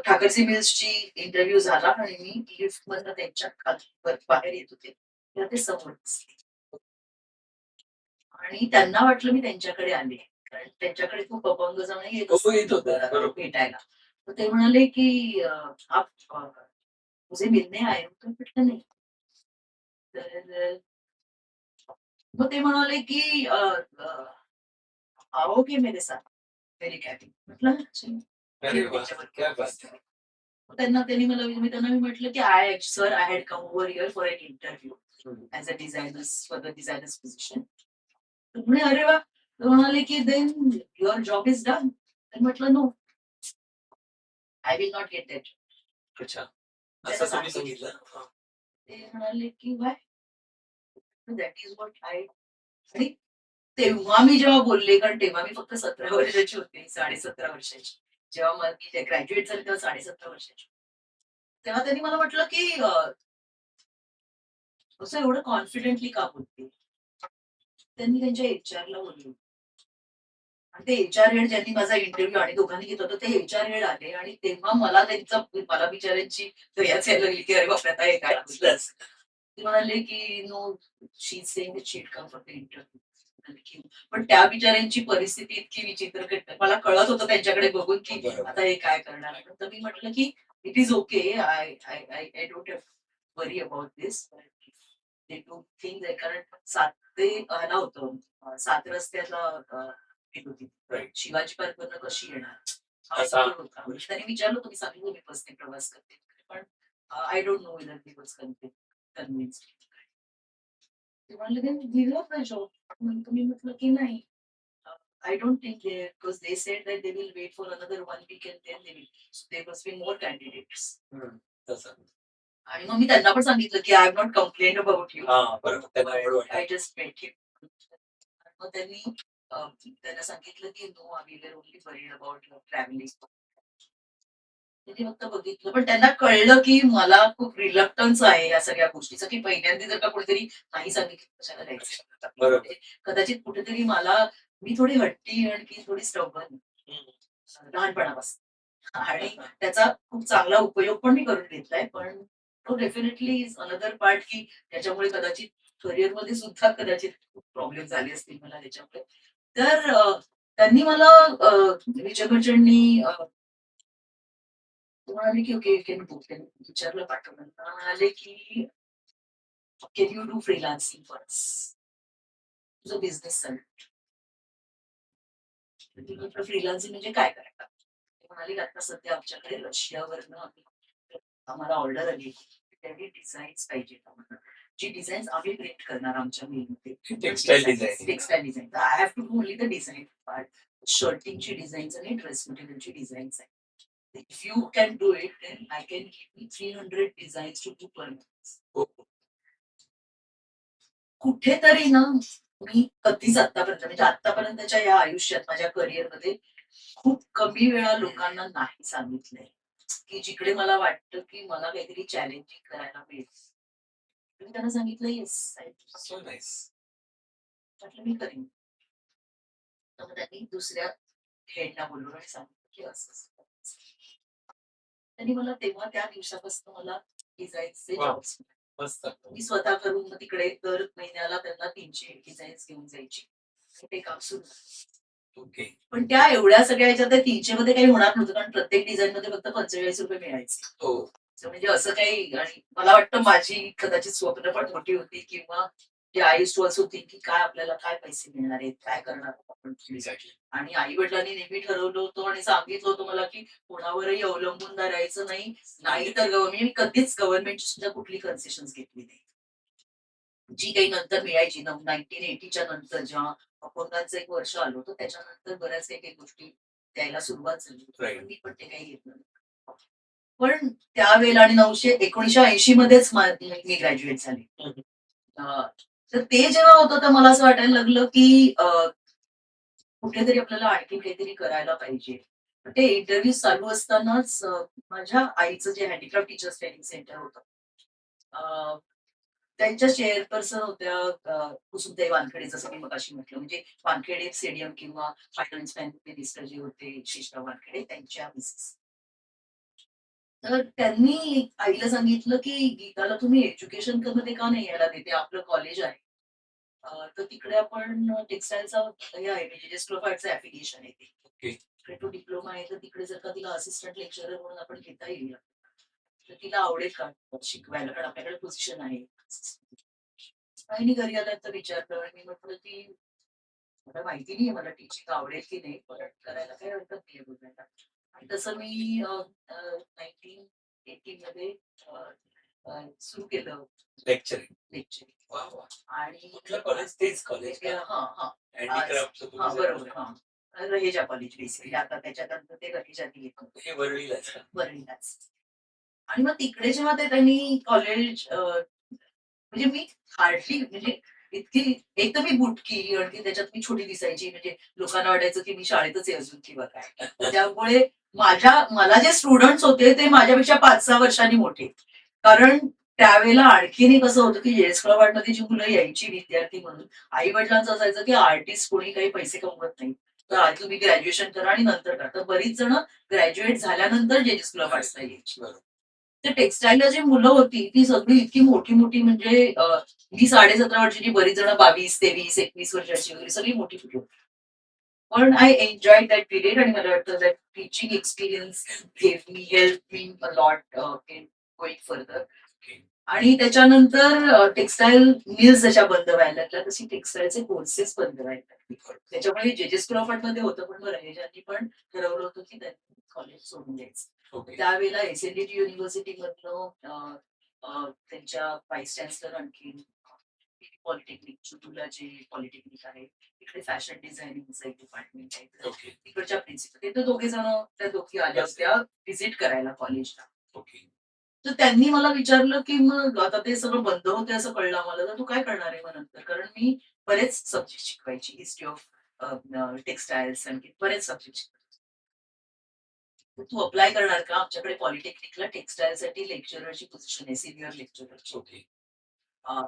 ठाकरसी मिल्सची इंटरव्ह्यू झाला आणि मी लिफ्ट मधनं त्यांच्या बाहेर येत होते तेव्हा ते समोर दिसले. आणि त्यांना वाटलं मी त्यांच्याकडे आले कारण त्यांच्याकडे खूप अपंग जण येत हो, असतात, येत होते. बरोबर. भेटायला तर ते म्हणाले की आप मुझे मिलने आए हो तर म्हटलं नाही तर मग ते म्हणाले की आओगे मेरे साथ मेरे कॅबिन म्हटलं अच्छा. अरे वा. क्या बात. त्यांनी मला मी त्यांना मी म्हटलं की I had come over here for an interview as a designers for the designers position म्हणे अरे वा तर म्हणाले की then your job is done म्हटलं no I will not get that अच्छा. असं तुम्ही सांगितलं. हा. ते म्हणाले की why that is what I आणि तेव्हा मी जेव्हा बोलले कारण तेव्हा मी फक्त 17 वर्षाची होते 17.5 वर्षाची जेव्हा मी ग्रॅज्युएट झाले तेव्हा 17.5 वर्षाची तेव्हा त्यांनी मला म्हटलं की असं एवढं कॉन्फिडेंटली का बोलते? त्यांनी त्यांच्या एचआरला बोलवलं आणि ते एचआर हेड ज्यांनी माझा इंटरव्ह्यू आणि दोघांनी घेतला होता ते एचआर हेड आले आणि तेव्हा मला बिचाऱ्यांची दयाच यायला लागली की अरे बापरे आता हे काय असलं. ते म्हणाले की no she saying that she had come for the interview. पण त्या बिचाऱ्यांची परिस्थिती इतकी विचित्र मला कळत होतं त्यांच्याकडे बघून की बरोबर. आता हे काय करणार. तर मी म्हटलं की it is okay I I I I don't have worry about this. They don't think कारण 7 ते ह्याला होतं 7 रस्त्याला हे होती. राईट. शिवाजी पार्कवरनं कशी येणार? हा असा एक होता. म्हणजे त्यांनी विचारलं होतं, मी सांगितलं मी बसने प्रवास करते. पण I don't know whether he was convinced. ते म्हणाले "then give up the job." मी म्हटलं की नाही. I don't think because they said that they will wait for another 1 week and then they will. So there must be more candidates. तसं. आणि मग मी त्यांना पण सांगितलं की I have not complained about you. हां, बरोबर. त्यांना एवढं वाटलं. I just met you. मग त्यांना सांगितलं की नो आम्ही वेर ओनली वरीड अबाउट ट्रॅव्हलिंग. त्यांनी फक्त बघितलं पण त्यांना कळलं की मला खूप रिलक्टन्स आहे या सगळ्या गोष्टीचं की पहिल्यांदा जर का कोणीतरी नाही सांगितलं कशाला द्यायचं. बरोबर. म्हणजे कदाचित कुठेतरी मी थोडी हट्टी आणि थोडी स्टबर्न लहानपणापासून आणि त्याचा खूप चांगला उपयोग पण मी करून घेतलाय. पण तो डेफिनेटली इज अनदर पार्ट की त्याच्यामुळे कदाचित करिअरमध्ये सुद्धा कदाचित खूप प्रॉब्लेम झाले असतील मला त्याच्यामुळे. तर त्यांनी मला विजय भटजींनी ते म्हणाले की ओके यू कॅन गो. त्यांनी विचारलं पाठवलं. मला म्हणाले की can you do freelancing for us? तुझं बिझनेस चालू. मी म्हटलं फ्रीलान्सिंग म्हणजे काय करायचं? ते म्हणाले की आता सध्या आमच्याकडे रशियावरनं आम्हाला ऑर्डर आली त्यावेळी डिझाईन्स पाहिजेत आम्हाला. जी डिझाईन्स आम्ही प्रिंट करणार आमच्या मिलमध्ये. Textile designing. Textile design. I have to do only the design part. शर्टिंगची डिझाईन्स आणि ड्रेस मटेरियलची डिझाईन्स आहे. If you can do it, then I can give you 300 designs to do per month. हो. कुठेतरी ना मी कधीच आतापर्यंत म्हणजे आतापर्यंतच्या या आयुष्यात माझ्या करिअरमध्ये खूप कमी वेळा लोकांना नाही सांगितलंय की जिकडे मला वाटतं की मला काहीतरी चॅलेंजिंग करायला मिळेल. मी त्यांना सांगितलं येस सो नाईस. म्हटलं मी करीन. तर मग त्यांनी दुसऱ्या हेडला बोलवलं आणि सांगितलं की असं असं करायचं. त्यांनी मला तेव्हा त्या दिवसापासून मला डिझाईन्सचे वा. जॉब्स. मस्त. मी स्वतः करून मग तिकडे दर महिन्याला त्यांना 300 डिझाईन्स घेऊन जायची. आणि ते काम सुरू झालं. ओके. पण त्या एवढ्या सगळ्या ह्याच्यात त्या 300 मध्ये काही होणार नव्हतं कारण प्रत्येक डिझाईन मध्ये फक्त ₹45 मिळायचे. हो. म्हणजे असं काही आणि मला वाटतं माझी कदाचित स्वप्न पण मोठी होती किंवा जे I used to also think की काय आपल्याला काय पैसे मिळणार आहेत, काय करणार आहोत आपण. एक्झॅक्टली. आणि आई-वडिलांनी नेहमी ठरवलं होतं आणि सांगितलं होतं मला की कोणावरही अवलंबून राहायचं नाही. नाहीतर मी कधीच गव्हर्नमेंटची सुद्धा कुठली कन्सेशन्स घेतली नाही. जी काही नंतर मिळायची 1980च्या नंतर जेव्हा अपंगांचं एक वर्ष आलं होतं त्याच्यानंतर बऱ्याच काही काही गोष्टी द्यायला सुरुवात झाली. Right. पण मी पण ते काही घेतलं नाही. पण त्यावेळेला आणि 1980 मध्येच मी ग्रॅज्युएट झाले. तर ते जेव्हा होतं तर मला असं वाटायला लागलं की कुठेतरी आपल्याला आणखी काहीतरी करायला पाहिजे. तर ते इंटरव्ह्यू चालू असतानाच माझ्या आईचं जे हँडिक्राफ्ट टीचर्स ट्रेनिंग सेंटर होतं त्यांच्या चेअरपर्सन होत्या कुसुमताई वानखेडे जसं मी मगाशी म्हटलं म्हणजे वानखेडे स्टेडियम किंवा फायनान्स मिनिस्टर जे होते शेषराव वानखेडे त्यांच्या मिसेस. तर त्यांनी आईला सांगितलं की गीताला तुम्ही एज्युकेशन मध्ये का नाही यायला देते आपलं कॉलेज आहे. तर तिकडे आपण टेक्सटाईलचा हे आहे म्हणजे जेस्ट्रोफायचं ऍप्लिकेशन आहे ते. ओके. तो डिप्लोमा आहे तर तिकडे जर का तिला असिस्टंट लेक्चरर म्हणून आपण घेता येईल तर तिला आवडेल का शिकवायला कारण आपल्याकडे पोझिशन आहे. आणि घरी आल्यानंतर विचारलं आणि मी म्हटलं की मला माहिती नाहीये मला टीचिंग आवडेल की नाही पण करायला काही हरकत नाहीये बघायला. आणि तसं मी 1980 मध्ये सुरू केलं लेक्चरिंग. लेक्चर. वा वा. आणि कुठलं कॉलेज? तेच कॉलेज का? हा हा हँडीक्राफ्टचं हा तुम्ही बरोबर हा रहेजा कॉलेज बेसिकली आता त्याच्यानंतर ते रहेजानी येतं. हे वरळीलाच का? बरं. आणि मग तिकडे जेव्हा ते त्यांनी कॉलेज म्हणजे मी हार्डली म्हणजे इतकी एक तर मी बुटकी आणि त्याच्यात मी छोटी दिसायची म्हणजे लोकांना वाटायचं की मी शाळेतच आहे अजून किंवा काय. त्यामुळे मला जे स्टुडंट्स होते ते माझ्यापेक्षा 5-6 वर्षांनी मोठे. कारण त्यावेळेला आणखीनही कसं होतं, की जेएस मध्ये जी मुलं यायची विद्यार्थी म्हणून, आई-वडिलांचं असायचं, की आर्टिस्ट कोणी काही पैसे कमवत नाही. तर आधी तुम्ही ग्रॅज्युएशन करा आणि नंतर करा. तर बरीच जण ग्रॅज्युएट झाल्यानंतर जेएस क्लबार्ट्सला यायची. बरोबर. तर टेक्सटाईलला जी मुलं होती, ती सगळी इतकी मोठी-मोठी म्हणजे मी 17.5 वर्षाची, बरीच जण 22, 23, 21 वर्षाची वगैरे सगळी मोठी-मोठी होती. पण आय एन्जॉयड दॅट पिरियड आणि मला वाटतं that teaching experience help me a lot in going further. आणि त्याच्यानंतर टेक्सटाईल मिल्स जशा बंद व्हायला लागल्या, तशी टेक्सटाईलचे कोर्सेस बंद व्हायला लागले. त्याच्यामुळे जेजेस मध्ये होतं, पण बरं ह्याच्यानी पण ठरवलं होतं की त्यांनी कॉलेज सोडून द्यायचं. ओके. त्यावेळेला एसएनडीटी युनिव्हर्सिटीमधनं त्यांच्या व्हाईस चान्सलर आणखी पॉलिटेक्निक, चितूरला जे पॉलिटेक्निक आहे, तिकडे फॅशन डिझायनिंगचं एक डिपार्टमेंट आहे. तर ओके. तिकडच्या प्रिन्सिपल ते दोघे जण त्या दोघी आल्या होत्या व्हिजिट करायला कॉलेजला. ओके. तर त्यांनी मला विचारलं, की "मग आता ते सगळं बंद होतंय असं कळलं आम्हाला, तर तू काय करणार आहे मग नंतर?" कारण मी बरेच सब्जेक्ट शिकवायची. हिस्ट्री ऑफ टेक्सटाईल्स आणखी बरेच सब्जेक्ट शिकवायचे. तर "तू अप्लाय करणार का? आमच्याकडे पॉलिटेक्निकला टेक्सटाईलसाठी लेक्चररची पोझिशन आहे, सीनियर लेक्चररची." Okay.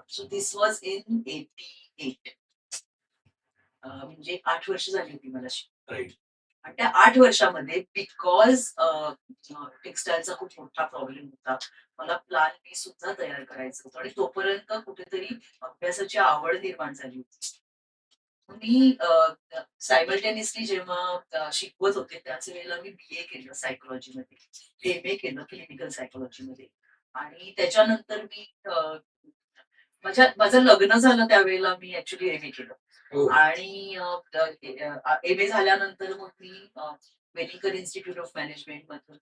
So this was in 88. म्हणजे 8 वर्ष झाली होती मला शिकून. राइट. आणि त्या 8 वर्षामध्ये बिकॉज टेक्सटाईलचा खूप मोठा प्रॉब्लेम होता. मला प्लॅन बी सुद्धा तयार करायचं होतं आणि तोपर्यंत कुठेतरी अभ्यासाची आवड निर्माण झाली होती. मी सायमल्टेनियसली जेव्हा शिकवत होते त्याच वेळेला मी बी-ए केलं सायकॉलॉजीमध्ये, एम-ए केलं क्लिनिकल सायकॉलॉजीमध्ये आणि त्याच्यानंतर मी माझं लग्न झालं त्यावेळेला मी ऍक्च्युली एम-ए केलं. हो. आणि एम-ए झाल्यानंतर मग मी मेडिकल इन्स्टिट्यूट ऑफ मॅनेजमेंट मधून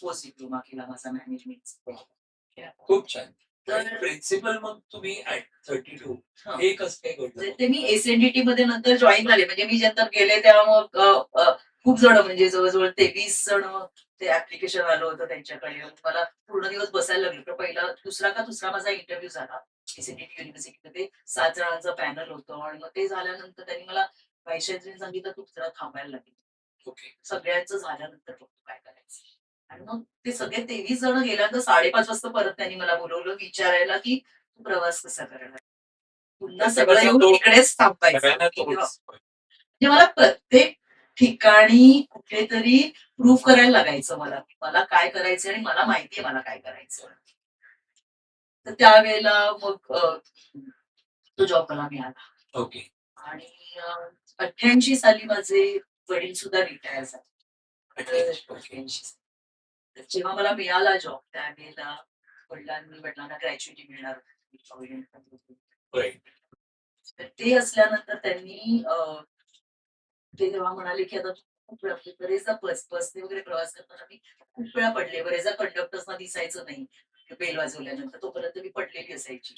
पोस्ट डिप्लोमा केला माझा मॅनेजमेंटचा. खूप छान. तर तर प्रिन्सिपल मग तुम्ही ॲट 32 हं. हे कसं काय घडलं? ते मी एसएनडीटी मध्ये नंतर जॉईन झाले. म्हणजे मी नंतर गेले तेव्हा मग खूप जण म्हणजे जवळ-जवळ 23 जण ते ऍप्लिकेशन आलं होतं त्यांच्याकडे. मला पूर्ण दिवस बसायला लागलं. तर पहिला दुसरा का तिसरा माझा इंटरव्ह्यू झाला. एसएनडीटी युनिव्हर्सिटीमध्ये 7 जणांचं पॅनल होतं आणि मग ते झाल्यानंतर त्यांनी मला व्हाईस चान्सलरनी सांगितलं, "तू जरा थांबायला लागेल. ओके. सगळ्यांचं झाल्यानंतर बघू काय करायचं." आणि मग ते सगळे 23 जण गेल्यानंतर 5:30 वाजता परत त्यांनी मला बोलावलं विचारायला, की "तू प्रवास कसा करणार?" पुन्हा सगळं प्रत्येकाचा येऊन तो तिकडेच थांबायचं. सगळ्यांना की तोच म्हणजे मला प्रत्येक ठिकाणी कुठेतरी प्रूव्ह करायला लागायचं मला. की मला काय करायचंय आणि मला माहितीये मला काय करायचं. तर त्यावेळेला मग तो जॉब मला मिळाला. ओके. आणि 88 साली माझे वडील सुद्धा रिटायर झाले. तर 88 साली. तर जेव्हा मला मिळाला जॉब त्यावेळेला वडिलांना ग्रॅच्युइटी मिळणार होती. राइट. तर ते असल्यानंतर त्यांनी ते तेव्हा म्हणाले, की आता तू खूप वेळा म्हणजे बरेचदा बसने वगैरे प्रवास करताना मी खूप वेळा पडले. बरेचदा कंडक्टर्सना दिसायचं नाही. बेल वाजवल्यानंतर तोपर्यंत मी पडलेली असायची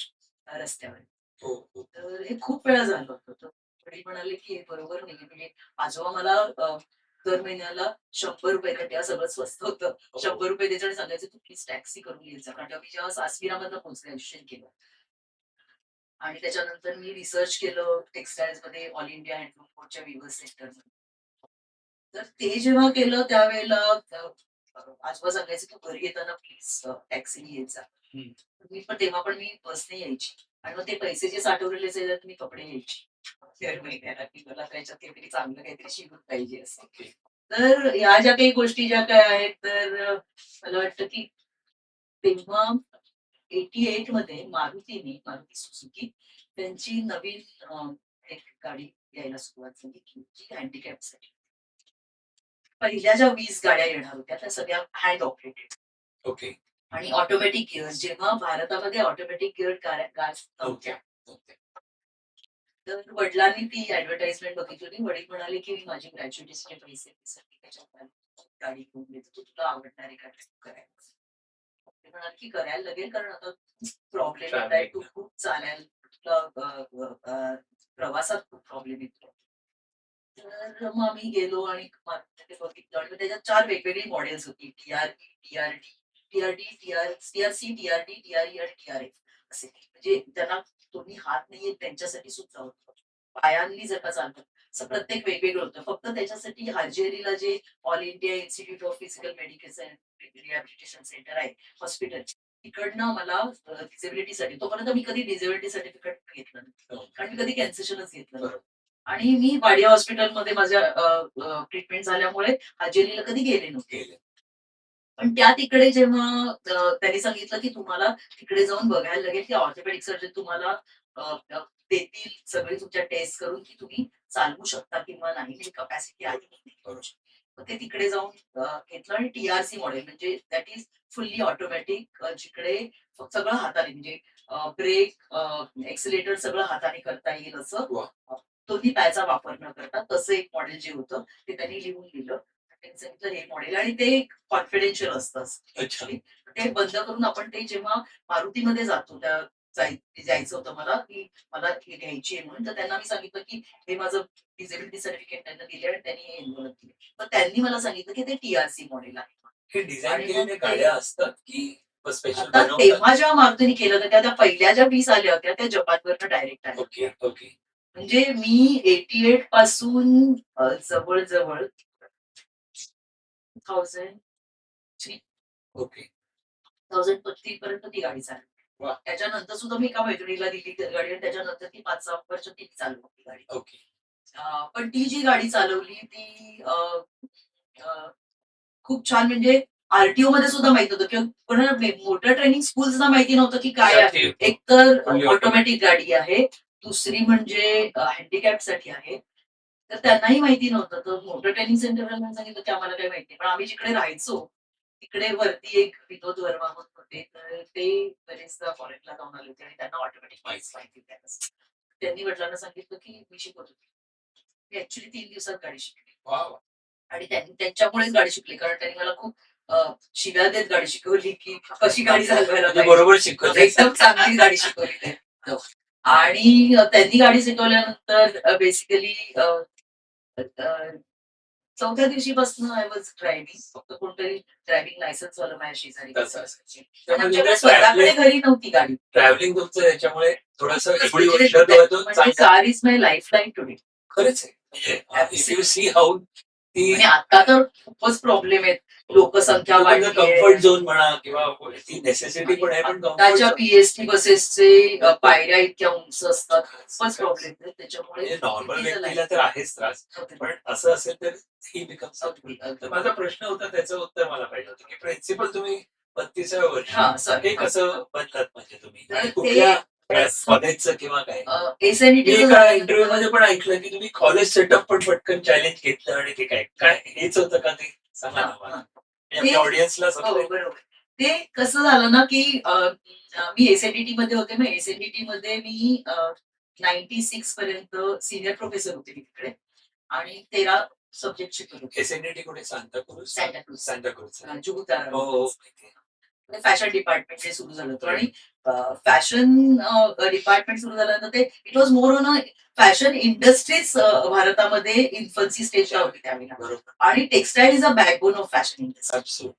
रस्त्यावर. हो, हो. तर हे खूप वेळा झालं होतं. तर वडील म्हणाले, की "हे बरोबर नाहीये." म्हणजे आजोबा मला दर महिन्याला ₹100 कारण तेव्हा सगळं स्वस्त होतं. ₹100 द्यायचे आणि सांगायचे, "तू प्लीज टॅक्सी करून येत जा." कारण तेव्हा मी जेव्हा सासगिरामधनं पोहोचले, ग्रॅज्युएशन केलं. आणि त्याच्यानंतर मी रिसर्च केलं टेक्सटाईल्समध्ये ऑल इंडिया हँडलूम बोर्डच्या विवर्स सेक्टरमध्ये. तर ते जेव्हा केलं त्यावेळेला आजोबा सांगायचे, "तू घरी येताना प्लीज टॅक्सीने येत जा." हं. तेव्हा पण मी बसने यायची आणि मग ते पैसे जे साठवलेले असायचे मी कपडे घ्यायची. दर महिन्याला की मला त्याच्यात काहीतरी चांगलं काहीतरी शिकून पाहिजे असं. ओके. तर ह्या ज्या काही गोष्टी ज्या काही आहेत तर मला वाटतं की तेव्हा 88 मध्ये मारुती सुझुकी त्यांची नवीन एक गाडी यायला सुरुवात झाली की जी हँडिकॅपसाठी. पहिल्या ज्या 20 गाड्या येणार होत्या त्या सगळ्या हँड ऑपरेटेड ओके. आणि ऑटोमॅटिक गिअर्स जेव्हा भारतामध्ये ऑटोमॅटिक गिअर गाड्या नव्हत्या. नव्हत्या. नव्हत्या. तर वडिलांनी ती ऍडव्हर्टाइजमेंट बघितली होती. वडील म्हणाले, की "मी माझी ग्रॅज्युएटीचे पैसे त्यासाठी त्याच्यात गाडी घेऊन देतो. तू तुला आवडणार आहे का करायला?" ते म्हणाले, की "करायला लागेल कारण आता प्रॉब्लेम येत आहे. तू ट्रॅव्हलिंग. खूप चालायला तुला प्रवासात खूप प्रॉब्लेम येतो." तर मग आम्ही गेलो आणि मग ते बघितलं आणि मग त्याच्यात 4 वेगवेगळी मॉडेल्स होती. T-R-E, T-R-D, T-R-D, T-R-C, T-R-D, T-R-E आणि टी-आर-एफ असे. म्हणजे ज्यांना दोन्ही हात नाहीयेत त्यांच्यासाठी सुद्धा होतं. पायांनी जर का चालतात. असं प्रत्येक वेगवेगळं होतं. फक्त त्याच्यासाठी हार्जेरीला जे all India institute of physical medication rehabilitation centre आहे, हॉस्पिटल तिकडनं मला डिसेबिलिटीसाठी, तोपर्यंत मी कधी डिसेबिलिटी सर्टिफिकेट घेतलं नाही, कारण मी कधी कॅन्सेशनच घेतलं नाही. आणि मी वाडिया हॉस्पिटलमध्ये माझ्या ट्रीटमेंट झाल्यामुळे हाजेरीला कधी गेले नव्हते. पण त्या तिकडे जेव्हा त्यांनी सांगितलं की तुम्हाला तिकडे जाऊन बघायला लागेल की ऑर्थोपेडिक सर्जन तुम्हाला अ, अ, देतील सगळे तुमच्या टेस्ट करून की तुम्ही चालवू शकता किंवा नाही, म्हणजे कपॅसिटी आहे की नाही. मग ते तिकडे जाऊन घेतलं आणि टीआरसी मॉडेल म्हणजे दॅट इज फुल्ली ऑटोमॅटिक, जिकडे सगळं हाताने म्हणजे ब्रेक, एक्सिलेटर सगळं हाताने करता येईल असं, वा. दोन्ही पायाचा वापर न करता तसं एक मॉडेल जे होतं ते त्यांनी लिहून दिलं. त्यांनी सांगितलं हे मॉडेल, आणि ते कॉन्फिडेन्शियल असतं. अच्छा. ते बंद करून आपण ते जेव्हा मारुतीमध्ये जातो त्या जायचं होतं मला की मला हे घ्यायची आहे म्हणून, तर त्यांना मी सांगितलं की हे माझं डिसेबिलिटी सर्टिफिकेट त्यांना दिले आणि त्यांनी हे enroll केले. तर त्यांनी मला सांगितलं की ते टीआरसी मॉडेल आहे. हे डिझाईन आणि मग केलेल्या ते- गाड्या असतात की स्पेशल आता बनवतात? तेव्हा जेव्हा मारुतीने केलं तर त्या पहिल्या ज्या 20 आल्या होत्या त्या जपानवरनं डायरेक्ट आल्या. Okay okay. म्हणजे मी 88 पासून जवळ 2003 ओके. 2003 पर्यंत ती गाडी चालली. वा. त्याच्यानंतर सुद्धा मी एका मैत्रिणीला दिली ती गाडी, आणि त्याच्यानंतर ती 5-6 वर्ष ती चालवली ती गाडी. ओके. पण ती जी गाडी चालवली ती अ, खूप छान, म्हणजे आरटीओ मध्ये सुद्धा माहित होतं किंवा कोणाला मोटर ट्रेनिंग स्कूल सुद्धा माहिती नव्हतं की काय आहे. एक तर ऑटोमॅटिक गाडी आहे, दुसरी म्हणजे हँडिकॅप साठी आहे. तर त्यांनाही माहिती नव्हतं. तर मोटर ट्रेनिंग सेंटरला सांगितलं की आम्हाला काही माहिती नाही. पण आम्ही जिकडे राहायचो तिकडे वरती एक विनोद वर्मा म्हणून होते. तर ते बरेचदा फॉरेनला जाऊन आले होते आणि त्यांना ऑटोमॅटिक माहिती त्यावेळेस. त्यांनी वडिलांना सांगितलं की मी शिकवत होते. मी ऍक्च्युली 3 दिवसात गाडी शिकली. आणि त्यांनी त्यांच्यामुळेच गाडी शिकली, कारण त्यांनी मला खूप शिव्या देत गाडी शिकवली की कशी गाडी चालवायला म्हणजे पाहिजे. बरोबर शिकवलं. एकदम चांगली गाडी शिकवली त्यांनी. आणि त्यांनी गाडी शिकवल्यानंतर बेसिकली चौथ्या दिवशीपासून आय वॉज ड्रायव्हिंग. फक्त कोणतरी ड्रायव्हिंग लायसन्स वाला माझ्या शेजारी असायचे. आणि आमच्याकडे स्वतःकडे घरी नव्हती गाडी. ट्रॅव्हलिंग तुमचं याच्यामुळे थोडंसं एवढी म्हणजे वर्ष तो म्हणजे चांगला. Car is my life line today. खरंच आहे. म्हणजे इफ यू सी हाऊ ती आणि आता तर खूपच प्रॉब्लेम आहेत. लोकसंख्या वाढली कम्फर्ट झोन म्हणा किंवा ती नेसेसिटी पण आहे, पण त्याच्या कम्फर्ट पीएसटी बसेसचे पायऱ्या इतक्या उंच असतात, खूपच प्रॉब्लेम आहे त्याच्यामुळे. नॉर्मल it is a व्यक्तीला life. तर आहेच त्रास, Okay. पण असं असेल तर ही बिकम्स. अगदी, तर अगदी. माझा प्रश्न होता, त्याचं उत्तर मला पाहिजे होतं की प्रिन्सिपल तुम्ही 32व्या वर्षी हा, sorry. हे कसं बनलात, म्हणजे तुम्ही तर आणि ते- कुठल्या कॉलेजचं किंवा काय? मी एसएनईटी एका इंटरव्ह्यू मध्ये पण ऐकलं की तुम्ही कॉलेज सेटअप पण पटकन चॅलेंज घेतलं, आणि ते काय काय हेच होतं का ते? सांगा ना मला. आपल्या ऑडियन्सला हो, बरोबर. ते कसं झालं ना की मी एसएनडीटी मध्ये होते. मग एसएनडीटी मध्ये मी 96 पर्यंत सिनियर प्रोफेसर होते मी तिकडे, आणि 13 सब्जेक्ट शिकवत होते. एसएनडीटी कुठे? सांताक्रूझ. सांताक्रूझ. सांताक्रूझ. जुगुतारा. हो हो. फॅशन डिपार्टमेंट जे सुरू झालं होतं, आणि फॅशन डिपार्टमेंट सुरू झाल्यानंतर ते it was more on a fashion industries भारतामध्ये इन्फन्सी स्टेजला होती त्यावेळेला. बरोबर. आणि textile is a backbone of fashion industry. Absolutely.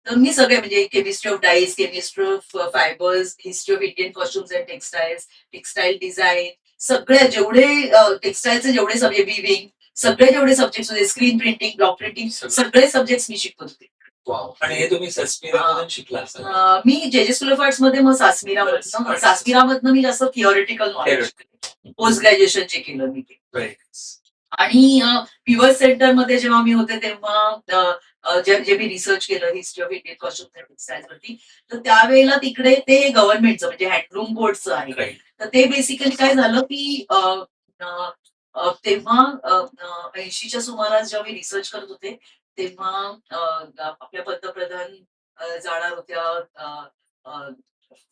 तर मी सगळे म्हणजे chemistry of dies, chemistry of fibres, history of Indian costumes and textiles, textile design, सगळे जेवढे टेक्सटाईलचे जेवढे सगळे विविंग, सगळे जेवढे सब्जेक्ट होते, स्क्रीन प्रिंटिंग, ब्लॉक प्रिंटिंग, सगळे सब्जेक्ट मी शिकवत होते. वाव. आणि हे तुम्ही सस्मिरा मधून शिकला असाल. मी जे स्कूल ऑफ आर्ट्स मध्ये, मग सासमिरामधनं मी जास्त थिओरिटिकल नॉलेज, पोस्ट ग्रॅज्युएशन जे केलं मी ते. Right. आणि प्युअर सेंटर मध्ये जेव्हा मी होते तेव्हा जे मी रिसर्च केलं history of Indian costumes and textiles वरती, तर त्यावेळेला तिकडे ते गव्हर्नमेंटचं म्हणजे हँडलूम बोर्डचं आहे. Right. तर ते बेसिकली काय झालं की तेव्हा 80च्या सुमारास जेव्हा मी रिसर्च करत होते तेव्हा आपल्या पंतप्रधान जाणार होत्या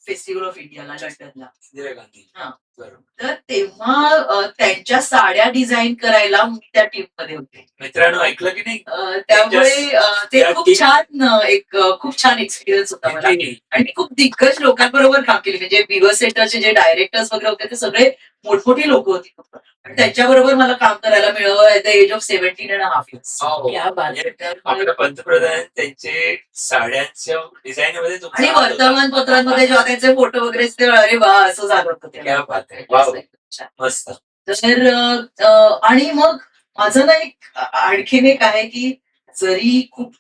फेस्टिवल ऑफ इंडियाला लंडनला. इंदिरा गांधी. हा. बरोबर. तर तेव्हा त्यांच्या साड्या डिझाईन करायला मी त्या टीम मध्ये होते. मित्रांनो, ऐकलं की नाही? त्यामुळे ते खूप छान खूप छान एक्सपिरियन्स होता मला. आणि मी खूप दिग्गज लोकांबरोबर काम केले, म्हणजे विवर सेंटरचे जे डायरेक्टर्स वगैरे होते ते सगळे मोठमोठी लोक होती. आणि त्यांच्याबरोबर मला काम करायला मिळालं at the age of 17.5 years. आपल्या पंतप्रधान त्यांचे साड्यांच्या डिझाईन मध्ये आणि वर्तमानपत्रांमध्ये जेव्हा त्यांचे फोटो वगैरे असते, अरे वा, असं झालं होतं ते. क्या बात आहे. वाव. मस्त. तर आणि मग माझं ना एक आणखीन एक आहे की जरी खूप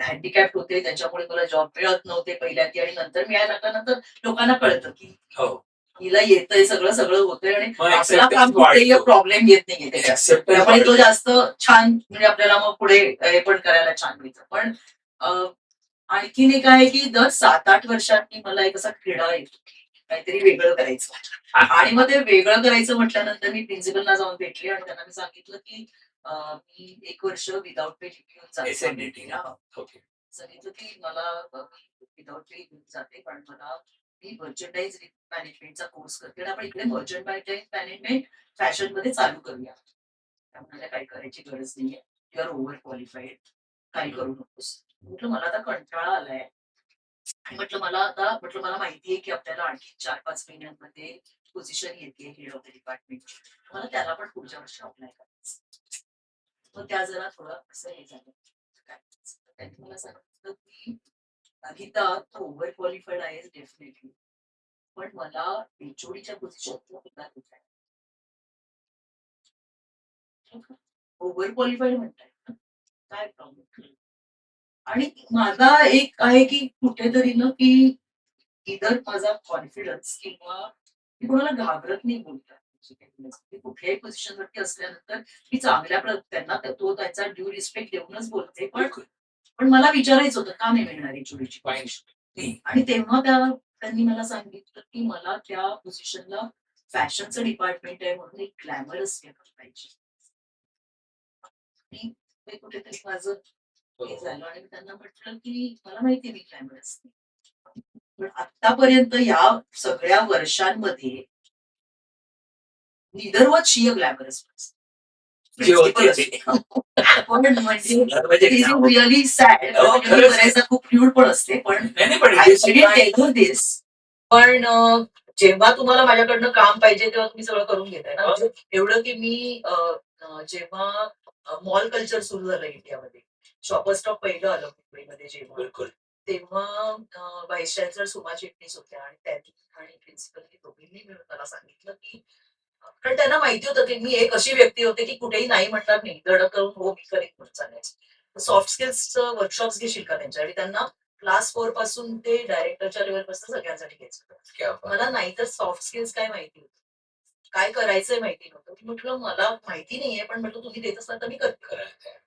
हँडिकॅप्ड होते, त्याच्यामुळे मला जॉब मिळत नव्हते पहिल्यांदा आणि नंतर मिळायला लागल्यानंतर लोकांना कळतं की हो. हिला येतंय सगळं होतंय आणि मग आपला acceptance काम कुठेही वाढतो. प्रॉब्लेम येत नाहीये त्याच्यात. Acceptance त्यामुळे तो वाढतो. जास्त छान म्हणजे आपल्याला मग पुढे हे पण करायला छान मिळतं. पण आणखीन एक आहे की दर 7-8 वर्षांनी मला एक असा किडा येतो की काहीतरी वेगळं करायचं. आणि मग ते वेगळं करायचं म्हटल्यानंतर मी प्रिन्सिपलला जाऊन भेटले आणि त्यांना मी सांगितलं की मी 1 वर्ष विदाउट पे घेऊन जाते. SNDT. ओके. सांगितलं की मला विदाउट पे घेऊन जाते पण मला मी मर्चंडाइज मॅनेजमेंटचा कोर्स करते आणि आपण इकडे मर्चंडाइज मॅनेजमेंट फॅशन मध्ये चालू करूया. त्यामुळे काही करायची गरज नाहीये. You are over qualified. काही करू नकोस. म्हटलं मला आता कंटाळा आलाय. आणि म्हटलं मला माहितीये की आपल्याला आणखी 4-5 महिन्यांमध्ये पोझिशन येते हेड ऑफ द डिपार्टमेंट. मला त्याला पण पुढच्या वर्षी अप्लाय करायचं. मग त्या जरा थोडं असं हे झालं. काय करायचं? तर त्यांनी मला सांगितलं की गीता तू ओव्हर क्वालिफाईड आहेस डेफिनेटली. पण मला एचओडीच्या पोझिशनला पगार देत आहे. ओव्हर क्वालिफाईड म्हणताय ना? काय प्रॉब्लेम? आणि माझा एक आहे की कुठेतरी ना की इधर माझा कॉन्फिडन्स किंवा मी कोणाला घाबरत नाही बोलतात. मी कुठल्याही पोझिशनवरती असल्यानंतर मी चांगल्या त्यांना तो त्याचा ड्यू रिस्पेक्ट देऊनच बोलते. पण पण मला विचारायचं होतं का नाही मिळणार एचओडीची पोझिशन? आणि तेव्हा त्यांनी मला सांगितलं की मला त्या पोझिशनला फॅशनचं डिपार्टमेंट आहे म्हणून एक ग्लॅमरस पाहिजे. आणि ते कुठेतरी माझं हे झालं आणि मी त्यांना म्हटलं की मला माहितीये मी ग्लॅमरस नाही. पण आतापर्यंत या सगळ्या वर्षांमध्ये neither was she a glamorous person. जी होती Principal ती. पण म्हणजे म्हणजे it is हो. really sad. हो, म्हणजे मी खरंच. बऱ्याचदा खूप क्रूड पण असते पण नाही, नाही, पण I it is didn't fine. tell her this. पण जेव्हा तुम्हाला माझ्याकडनं काम पाहिजे तेव्हा तुम्ही सगळं करून घेताय ना. म्हणजे एवढं की मी जेव्हा मॉल कल्चर सुरू झालं इंडियामध्ये, शॉपर स्टॉप पहिलं आलं मुंबईमध्ये जेव्हा, बिलकुल. तेव्हा व्हाईस चान्सलर सुमा चिटणीस होत्या आणि त्यांनी आणि प्रिन्सिपल दोघींनी मिळून मला सांगितलं की कारण त्यांना माहिती होतं की मी एक अशी व्यक्ती होते की कुठेही नाही म्हणणार नाही, धडक करून हो मी करेन म्हणून चालायचं. सॉफ्ट स्किल्सचं वर्कशॉप्स घेशील का त्यांच्या? आणि त्यांना क्लास 4 पासून ते डायरेक्टरच्या लेवलपासून सगळ्यांसाठी घ्यायचं होतं. मला नाहीतर सॉफ्ट स्किल्स काय माहिती होतं. काय करायचंय माहिती नव्हतं. म्हटलं मला माहिती नाहीये पण म्हटलं तुम्ही देत असाल तर मी करते.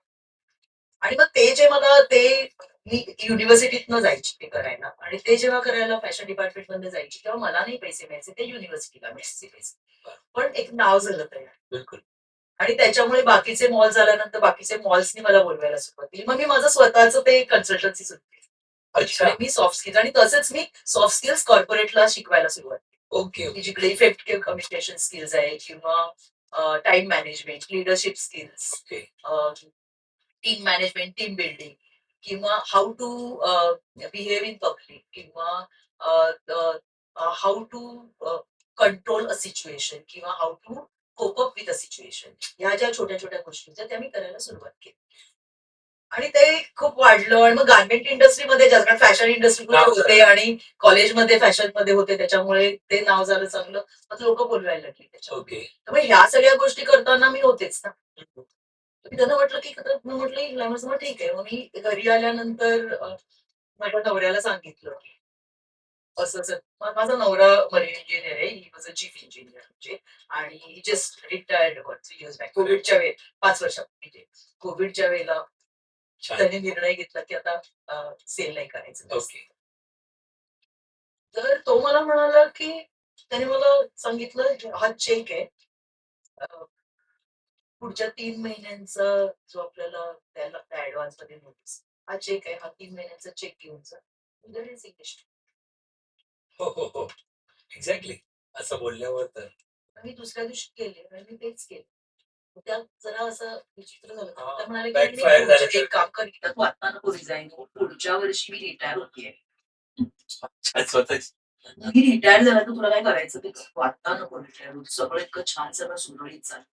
आणि मग ते जे मला ते मी युनिव्हर्सिटीतनं जायची ते करायला आणि ते जेव्हा करायला फॅशन डिपार्टमेंट मध्ये जायची तेव्हा मला नाही पैसे मिळायचे, ते युनिव्हर्सिटीला मिळायचे पैसे. पण एक नाव झालं तयार. बिलकुल. आणि त्याच्यामुळे बाकीचे मॉल झाल्यानंतर बाकीचे मॉल्सनी मला बोलवायला सुरुवात केली. मग मी माझं स्वतःचं ते कन्सल्टन्सी सुरू केली. अच्छा. मी सॉफ्ट स्किल्स आणि तसंच मी सॉफ्ट स्किल्स कॉर्पोरेटला शिकवायला सुरुवात केली. ओके. की जिकडे इफेक्टिव्ह कम्युनिकेशन स्किल्स आहे किंवा time management, leadership skills, team management, team building किंवा how to behave in public किंवा how to control a situation किंवा how to cope up with a situation. ह्या ज्या छोट्या छोट्या गोष्टी होत्या त्या मी करायला सुरुवात केली. आणि ते खूप वाढलं आणि मग गार्मेंट इंडस्ट्रीमध्ये जास्त कारण फॅशन इंडस्ट्रीमध्ये नाव होते आणि कॉलेजमध्ये फॅशनमध्ये होते त्याच्यामुळे ते नाव झालं चांगलं. मग लोक बोलवायला लागली त्याच्यावर. ओके. त्यामुळे ह्या सगळ्या गोष्टी करताना मी होतेच ना. मी त्यांना म्हटलं की म्हटलं ग्लॅमरस मग ठीक आहे. मग मी घरी आल्यानंतर माझ्या नवऱ्याला सांगितलं की असं असं माझा नवरा मरीन इंजिनियर आहे. He was a chief engineer म्हणजे आणि जस्ट रिटायर्ड 3 इयर्स बॅक कोविडच्या वेळी 5 वर्षापूर्वी कोविडच्या वेळेला त्यांनी निर्णय घेतला की आता सेल नाही करायचं. ओके. तर तो मला म्हणाला की त्याने मला सांगितलं हा चेक आहे पुढच्या 3 महिन्यांचा जो आपल्याला द्यायला लागतो ऍडव्हान्स मध्ये नोटीस हा चेक आहे. हा 3 महिन्यांचा चेक घेऊन जा. हो, हो, हो. एक्झॅक्टली. असं बोलल्यावर तर. मी दुसऱ्या दिवशी केले आणि मी तेच केलं. त्यात जरा असं विचित्र झालं. हां, त्या म्हणाले की backfire "पुढच्या झाल्यासारखं. एक काम कर तू आता नको रिझाईन करू. पुढच्या वर्षी मी रिटायर होतीये. अच्छा, स्वतःच. मी रिटायर झाला तर तुला काय करायचं ते कर. तू आता नको रिटायर होऊ. सगळं इतकं छान सगळं सुरळीत चाललं.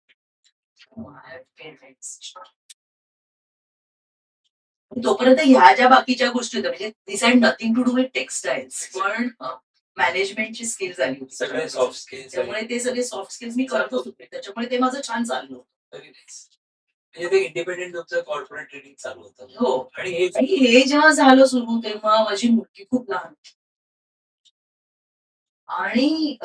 तोपर्यंत ह्या ज्या बाकीच्या गोष्टी होत्या म्हणजे this had nothing to do with textiles पण मॅनेजमेंटची स्किल झाली होती. सगळे सॉफ्ट स्किल्स. त्यामुळे ते सगळे सॉफ्ट स्किल्स मी करतच होते. त्याच्यामुळे ते माझं छान चाललं होतं. Very nice. म्हणजे ते इंडिपेंडेंट तुमचं कॉर्पोरेट ट्रेडिंग चालू होतं. हो. आणि हे आणि हे जेव्हा झालं सुरू तेव्हा माझी मुलगी खूप लहान होती. आणि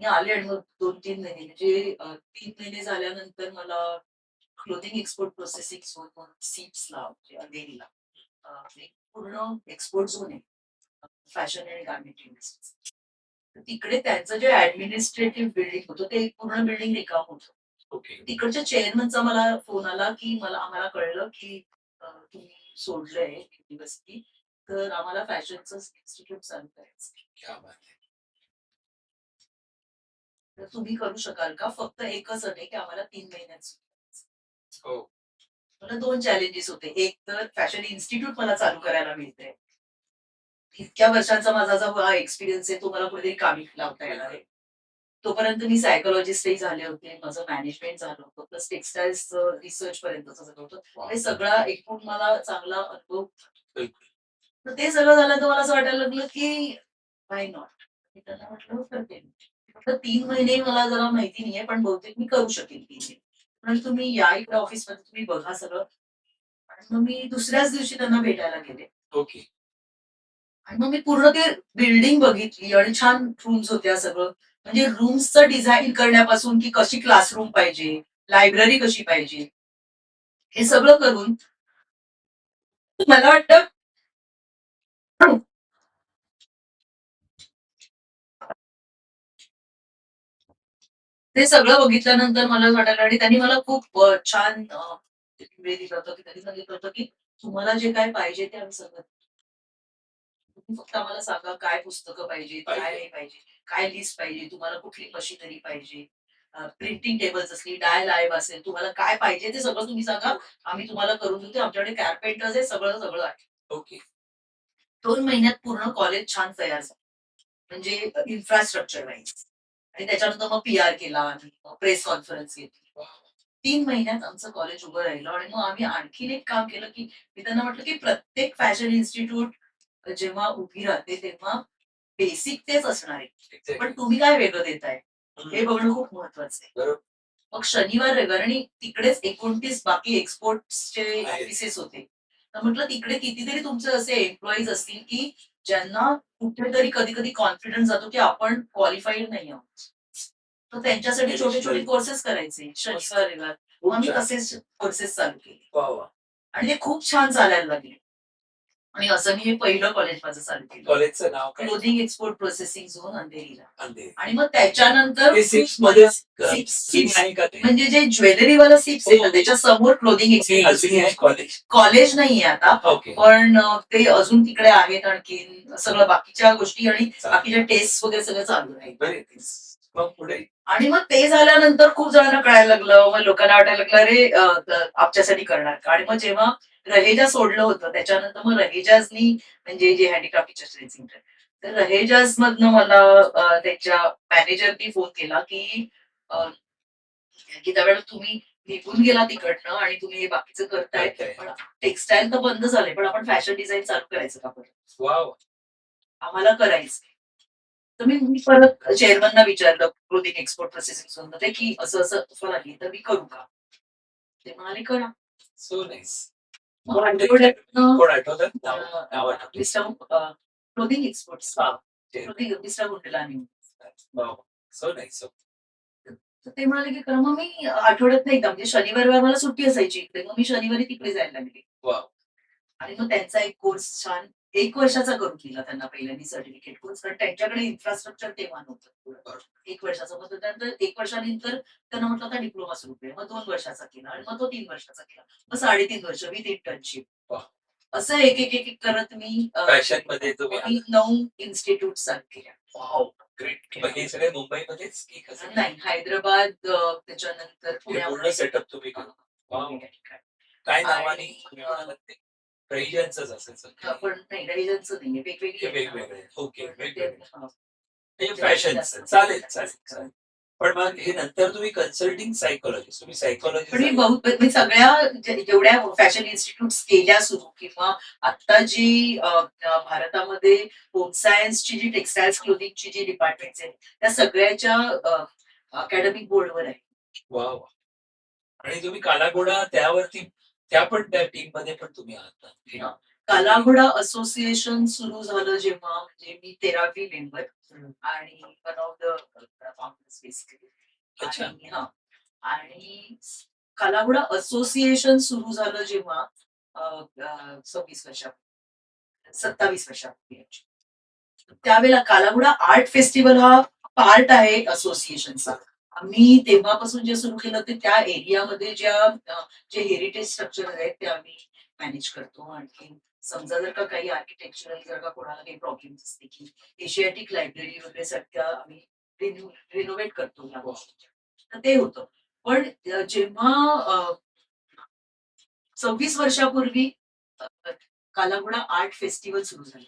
मी आले आणि मग 2-3 महिने म्हणजे 3 महिने झाल्यानंतर मला क्लोथिंग एक्सपोर्ट प्रोसेसिंग झोन म्हणून सिप्सला म्हणजे अंधेरीला एक पूर्ण एक्सपोर्ट झोन आहे. फॅशन आणि गार्मेंट इंडस्ट्रीज. तर तिकडे त्यांचं जे ऍडमिनिस्ट्रेटिव्ह बिल्डिंग होतं ते पूर्ण बिल्डिंग रिकाम होतं. ओके. तिकडच्या चेअरमनचा मला फोन आला, की आम्हाला कळलं, की तुम्ही सोडलंय युनिव्हर्सिटी, तर आम्हाला फॅशनचं इन्स्टिट्यूट चालू करायचं. क्या बात है. तर तुम्ही करू शकाल का? फक्त एकच अट आहे, की आम्हाला 3 महिन्यात सुरू करायचं. हो. मला 2 चॅलेंजेस होते. एक तर फॅशन इन्स्टिट्यूट मला चालू करायला मिळतंय. इतक्या वर्षांचा माझा जो हा एक्सपिरियन्स आहे, तो मला कुठेतरी कामी लावता येणार आहे. तोपर्यंत मी सायकॉलॉजिस्टही झाले होते. माझं मॅनेजमेंट झालं होतं. प्लस टेक्सटाईल्सचं रिसर्च पर्यंतचं झालं होतं. हे सगळा एकूण मला चांगला अनुभव. बिलकुल. तर ते सगळं झालं तर मला असं वाटायला लागलं, की व्हाय नॉट? मी त्यांना म्हटलं करते मी. फक्त 3 महिने मला जरा माहिती नाहीये, पण बहुतेक मी करू शकेन 3 महिने. म्हणजे तुम्ही या इकडे ऑफिसमध्ये तुम्ही बघा सगळं. आणि मग मी दुसऱ्याच दिवशी त्यांना भेटायला गेले. ओके. आणि मग मी पूर्ण ते बिल्डिंग बघितली आणि छान रूम्स होत्या सगळं. म्हणजे रूम्सचं डिझाइन करण्यापासून की कशी क्लासरूम पाहिजे, लायब्ररी कशी पाहिजे, हे सगळं करून मला वाटतं ते सगळं बघितल्यानंतर मला असं वाटायला आणि त्यांनी मला खूप छान वेळ दिला होता, की त्यांनी सांगितलं होतं, की तुम्हाला जे काय पाहिजे ते आम्ही सगळं तुम्ही फक्त आम्हाला सांगा काय पुस्तकं पाहिजेत, काय पाहिजे. नाही पाहिजे, काय लिस्ट पाहिजे, तुम्हाला कुठली मशिनरी पाहिजे, प्रिंटिंग टेबल्स असली, डाय लाईव्ह असेल, तुम्हाला काय पाहिजे ते सगळं तुम्ही सांगा. आम्ही तुम्हाला करून देऊ. आमच्याकडे कार्पेंटर्स आहे, सगळं सगळं आहे. ओके. 2 महिन्यात पूर्ण कॉलेज छान तयार झालं. म्हणजे इन्फ्रास्ट्रक्चर वाईज. आणि त्याच्यानंतर मग पी-आर केला आम्ही, प्रेस कॉन्फरन्स घेतली. 3 महिन्यात आमचं कॉलेज उभं राहिलं आणि मग आम्ही आणखीन एक काम केलं, की मी त्यांना म्हटलं, की प्रत्येक फॅशन इन्स्टिट्यूट जेव्हा उभी राहते तेव्हा बेसिक तेच असणार आहे. पण एक्झॅक्टली. तुम्ही काय वेगळं देताय? हे हं. बघणं खूप महत्वाचं आहे. बरोबर मग शनिवार, रविवार आणि तिकडेच 29 बाकी एक्सपोर्ट्सचे आहे. ऑफिसेस होते. तर म्हटलं तिकडे कितीतरी तुमचे असे एम्प्लॉईज असतील, की ज्यांना कुठेतरी कधी-कधी कॉन्फिडन्स जातो, की आपण क्वालिफाईड नाही आहोत. तर त्यांच्यासाठी छोटे-छोटे ॲडिशनल. कोर्सेस करायचे मस्त. शनिवार, रविवार. मग खूप आम्ही छान. तसेच कोर्सेस चालू केले वाह! वाह! आणि ते खूप छान चालायला लागले. आणि असं मी हे पहिलं कॉलेज माझं चालू केलं. कॉलेजचं नाव काय? क्लोथिंग एक्सपोर्ट प्रोसेसिंग झोन अंधेरीला. अंधेरी. आणि मग त्याच्यानंतर ते खूप सिप्समध्येच सिप्स अजूनही आहे का ते? म्हणजे जे ज्वेलरीवाला सिप्स आहे ना, हो. त्याच्या समोर क्लोथिंग ते अजूनही आहे कॉलेज? कॉलेज नाहीये आता. ओके. पण ते अजून तिकडे आहेत आणखीन सगळं बाकीच्या गोष्टी आणि चालेल. बाकीच्या टेस्ट वगैरे सगळं चालू आहे. बरे. मग पुढे? आणि मग ते झाल्यानंतर खूप जणांना कळायला लागलं. मग लोकांना वाटायला लागलं, "अरे आमच्यासाठी करणार का?" आणि मग जेव्हा रहेजा सोडलं होतं, त्याच्यानंतर मग रहेजाजनी म्हणजे जे हँडीक्राफ्ट टीचर्स ट्रेनिंग सेंटर, तर रहेजाजमधनं मला त्यांच्या मॅनेजरनी फोन केला, अ, की "त्यावेळेला तुम्ही निघून गेला तिकडनं आणि तुम्ही हे बाकीचं करताय, करताय. पण टेक्सटाईल तर बंद झालंय, पण आपण फॅशन डिझाइन चालू करायचं का परत? वॉव! आम्हाला करायचंय." तर मी परत चेअरमनना विचारलं क्लोथिंग एक्सपोर्ट प्रोसेसिंग झोनमध्ये, की असं-असं ऑफर आली, तर मी करू का? ते म्हणाले, "करा." So nice. मग आठवड्यातनं कोण आठवतात? नाव आठवतं. Mister clothing exports. हां. Clothing mister Gundlani. Wow! So nice. तर ते म्हणाले, की "करा." मग मी आठवड्यातनं एकदा म्हणजे शनिवार, रविवार मला सुट्टी असायची इकडे. मग मी शनिवारी तिकडे जायला लागले. वॉव! आणि मग त्यांचा एक कोर्स छान 1 वर्षाचा करून दिला त्यांना पहिल्यांदा सर्टिफिकेट कोर्स. कारण त्यांच्याकडे इन्फ्रास्ट्रक्चर तेव्हा नव्हतं. बरोबर. 1 वर्षाचा. मग त्यानंतर 1 वर्षानंतर त्यांना म्हटलं आता डिप्लोमा सुरू करूया. मग 2 वर्षाचा केला आणि मग तो 3 वर्षाचा केला. मग 3.5 वर्ष विथ इंटर्नशिप. वाह! असं एक करत मी फॅशनमध्ये तुम्ही मी 9 इन्स्टिट्यूट चालू केल्या. वॉव! ग्रेट. मग हे सगळे मुंबईमध्येच की कसं? नाही हैदराबाद त्याच्यानंतर हे पुण्यामध्ये. पूर्ण सेटअप तुम्ही केलं. वॉव! काय नावाने तुम्ही म्हणालात ते? रहिजांचंच असायचं. पण नाही रहिजांचं नाहीये हे वेगवेगळी आहेत नावं. वेगवेगळे. ओके. पण वेगवेगळे. ते हे फॅशनचं. चालेल, चालेल, चालेल. पण मग हे नंतर तुम्ही कन्सल्टिंग सायकॉलॉजिस्ट तुम्ही पण मी सायकॉलॉजिस्ट मी सगळ्या जेवढ्या फॅशन इन्स्टिट्यूट केल्या सुरू किंवा आता जी भारतामध्ये होम सायन्सची जी टेक्सटाईल्स क्लोथिंगची जी डिपार्टमेंट्स आहेत त्या सगळ्याच्या अकॅडमिक बोर्डवर आहे. वाह! वाह! आणि तुम्ही कालाघोडा त्यावरती त्या टीम मध्ये पण तुम्ही आहात ना? हा. कालाघोडा असोसिएशन सुरू झालं जेव्हा, म्हणजे मी 13वी मेंबर हम्म. आणि one of the founders basically. अच्छा. आणि हा, आणि कालाघोडा असोसिएशन सुरू झालं जेव्हा 26 वर्षापूर्वी, 27 वर्षापूर्वी actually. त्यावेळेला कालाघोडा आर्ट फेस्टिवल हा पार्ट आहे असोसिएशनचा. आम्ही तेव्हापासून जे सुरू केलं ते त्या एरियामध्ये जे हेरिटेज स्ट्रक्चर आहेत ते आम्ही मॅनेज करतो. आणखी समजा जर का काही आर्किटेक्चरल जर का कोणाला काही प्रॉब्लेम्स असते की एशियाटिक लायब्ररी वगैरे सारख्या आम्ही रिनोव्हेट करतो या गोष्टी, तर ते होतं. पण जेव्हा 26 वर्षापूर्वी अ, कालाघोडा आर्ट फेस्टिवल सुरू झालं,